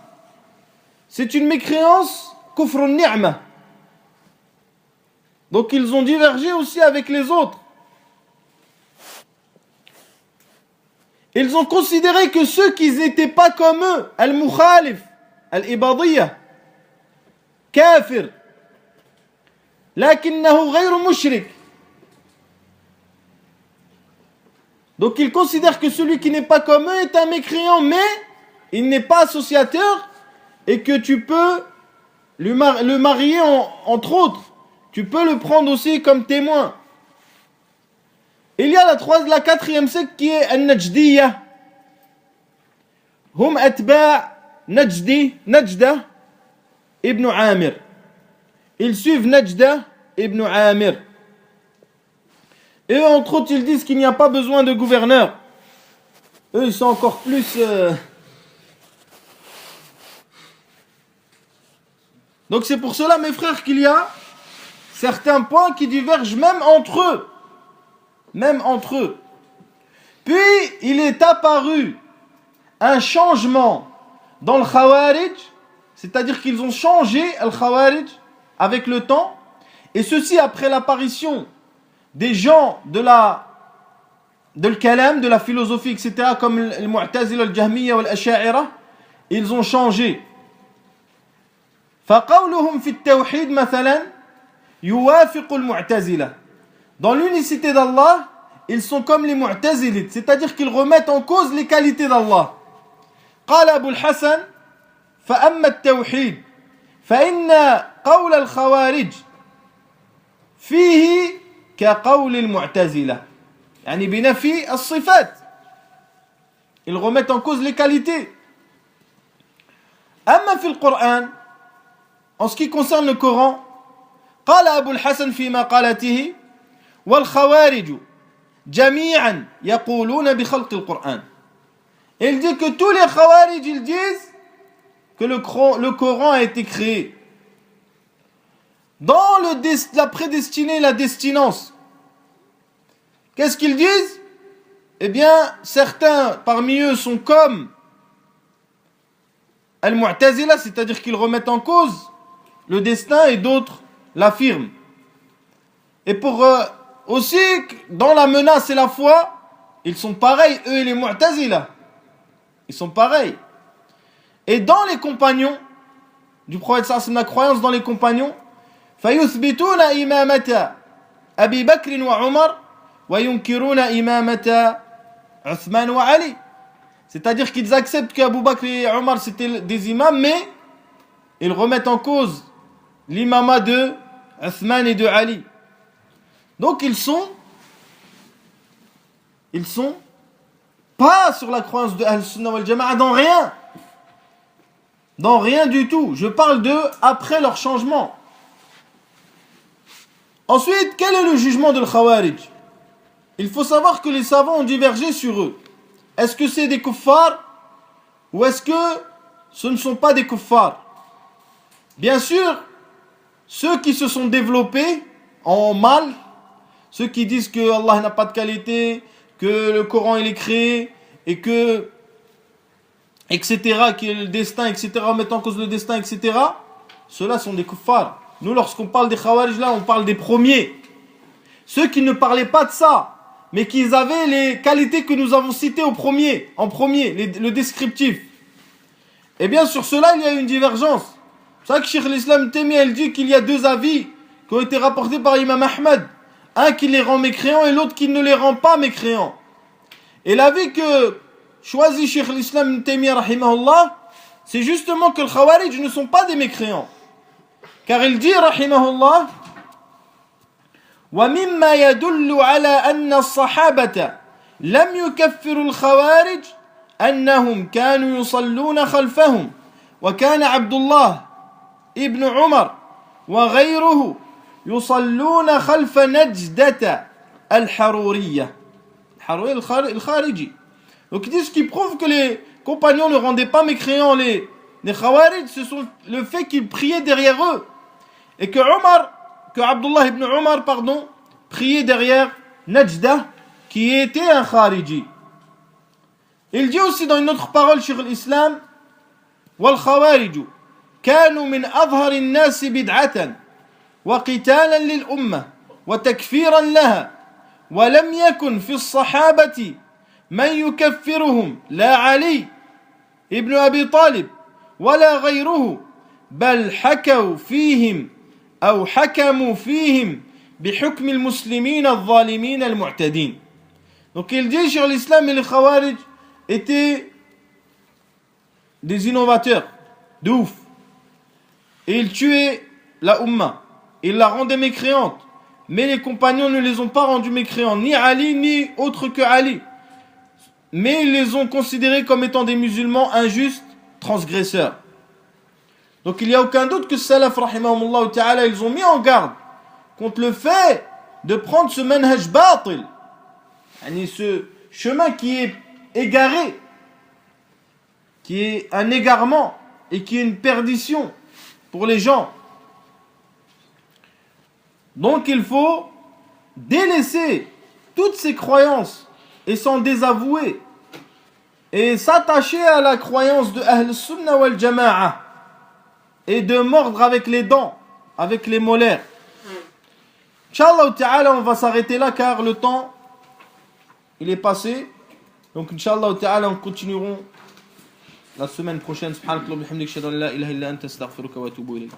C'est une mécréance kufr ni'ma. Donc ils ont divergé aussi avec les autres. Ils ont considéré que ceux qui n'étaient pas comme eux, al-mukhalif, al-ibadiyya, kafir, lakinnahu ghayru mushrik. Donc ils considèrent que celui qui n'est pas comme eux est un mécréant, mais il n'est pas associateur, et que tu peux le marier entre autres. Tu peux le prendre aussi comme témoin. Il y a la quatrième secte qui est Al-Najdiyya. Hum atba' Najda ibn Amir. Ils suivent Najda ibn Amir. Et entre autres, ils disent qu'il n'y a pas besoin de gouverneur. Eux, ils sont encore plus... Donc c'est pour cela, mes frères, qu'il y a certains points qui divergent même entre eux. Même entre eux. Puis, il est apparu un changement dans le Khawarij, c'est-à-dire qu'ils ont changé le Khawarij avec le temps, et ceci après l'apparition des gens de le kalam, de la philosophie, etc., comme le Mu'tazila, le Jahmiya ou l'Asha'ira, ils ont changé. فقولهم في التوحيد مثلا يوافق المعتزلة. Dans l'unicité d'Allah, ils sont comme les Mu'tazilites, c'est-à-dire qu'ils remettent en cause les qualités d'Allah. قال أبو الحسن فأما التوحيد فإن قول الخوارج فيه كقول المعتزلة يعني بنفي الصفات. Ils remettent en cause les qualités. أما في القرآن, en ce qui concerne le Coran, قال أبو الحسن في مقالته والخوارج جميعا يقولون بخلق القرآن. Il dit que tous les Khawarij, ils disent que le Coran a été créé. Dans la prédestinée et la destinance, qu'est-ce qu'ils disent? Eh bien, certains parmi eux sont comme Al-Mu'tazila, c'est-à-dire qu'ils remettent en cause le destin, et d'autres l'affirment. Et pour aussi, dans la menace et la foi, ils sont pareils, eux et les Mu'tazila. Ils sont pareils. Et dans les compagnons du prophète sallallahu alayhi wa sallam, la croyance dans les compagnons, فَيُثْبِتُونَ إِمَامَةَ أَبِي بَكْرٍ وَعُمَرٍ وَيُنْكِرُونَ إِمَامَةَ عُثْمَانَ وَعَلِي. C'est-à-dire qu'ils acceptent qu'Abu Bakr et Omar c'était des imams, mais ils remettent en cause l'imama de Uthman et de Ali. Donc ils sont pas sur la croyance de Ahl-Sunnah wal Jama'a dans rien. Dans rien du tout. Je parle de après leur changement. Ensuite, quel est le jugement de l'Khawarij? Il faut savoir que les savants ont divergé sur eux. Est-ce que c'est des kuffars ou est-ce que ce ne sont pas des kuffars? Bien sûr, ceux qui se sont développés en mal, ceux qui disent que Allah n'a pas de qualité, que le Coran il est créé et que etc., que le destin, etc., mettent en cause le destin, etc., ceux-là sont des kuffars. Nous, lorsqu'on parle des Khawarij là, on parle des premiers. Ceux qui ne parlaient pas de ça, mais qui avaient les qualités que nous avons citées en premier, le descriptif. Et bien sur cela, il y a une divergence. C'est ça que Cheikh l'Islam Taymiyyah, il dit qu'il y a deux avis qui ont été rapportés par Imam Ahmad. Un qui les rend mécréants et l'autre qui ne les rend pas mécréants. Et l'avis que choisit Cheikh l'Islam Taymiyyah rahimahullah, c'est justement que les Khawarij ne sont pas des mécréants. Car il dit rahimahullah, ومما يدل على أن الصحابة لم يكفروا الخوارج أنهم كانوا يصلون خلفهم وكان عبد الله ابن عمر وغيره يصلون خلف نجدة الحرورية الخارجي. Donc ils disent ce qui prouve que les compagnons ne rendaient pas mécréants les Khawarij, ce sont le fait qu'ils priaient derrière eux et que Abdullah ibn Omar, priait derrière Najda, qui était un Khariji. Il dit aussi dans une autre parole sur l'islam, وَالْخَوَارِجُ كَانُوا مِنْ أَظْهَرِ النَّاسِ بِدْعَةً وَقِتَالًا لِلْأُمَّةِ وَتَكْفِيرًا لَهَا وَلَمْ يَكُنْ فِي الصَّحَابَةِ مَنْ يُكَفِّرُهُمْ لَا عَلِي ابن أبي طالب ولا غيره بل حكوا فيهم أو حكموا فيهم بحكم المسلمين الظالمين المعتدين. Donc il dit sur l'islam et les Khawarij étaient des innovateurs de ouf. Et ils tuaient la Ummah. Ils la rendaient mécréante. Mais les compagnons ne les ont pas rendus mécréants, ni Ali, ni autre que Ali. Mais ils les ont considérés comme étant des musulmans injustes, transgresseurs. Donc il n'y a aucun doute que salaf, rahimahumullah ta'ala, ils ont mis en garde contre le fait de prendre ce manhaj batil, ce chemin qui est égaré, qui est un égarement et qui est une perdition pour les gens. Donc il faut délaisser toutes ces croyances et s'en désavouer et s'attacher à la croyance de Ahl Sunnah wal Jama'a et de mordre avec les dents, avec les molaires. Inch'Allah ta'ala, on va s'arrêter là car le temps il est passé. Donc Inch'Allah ta'ala, on continueront la semaine prochaine. Subhanakallah bihamdik, shadu an la ilaha illa anta astaghfiruka wa atubu ilayk.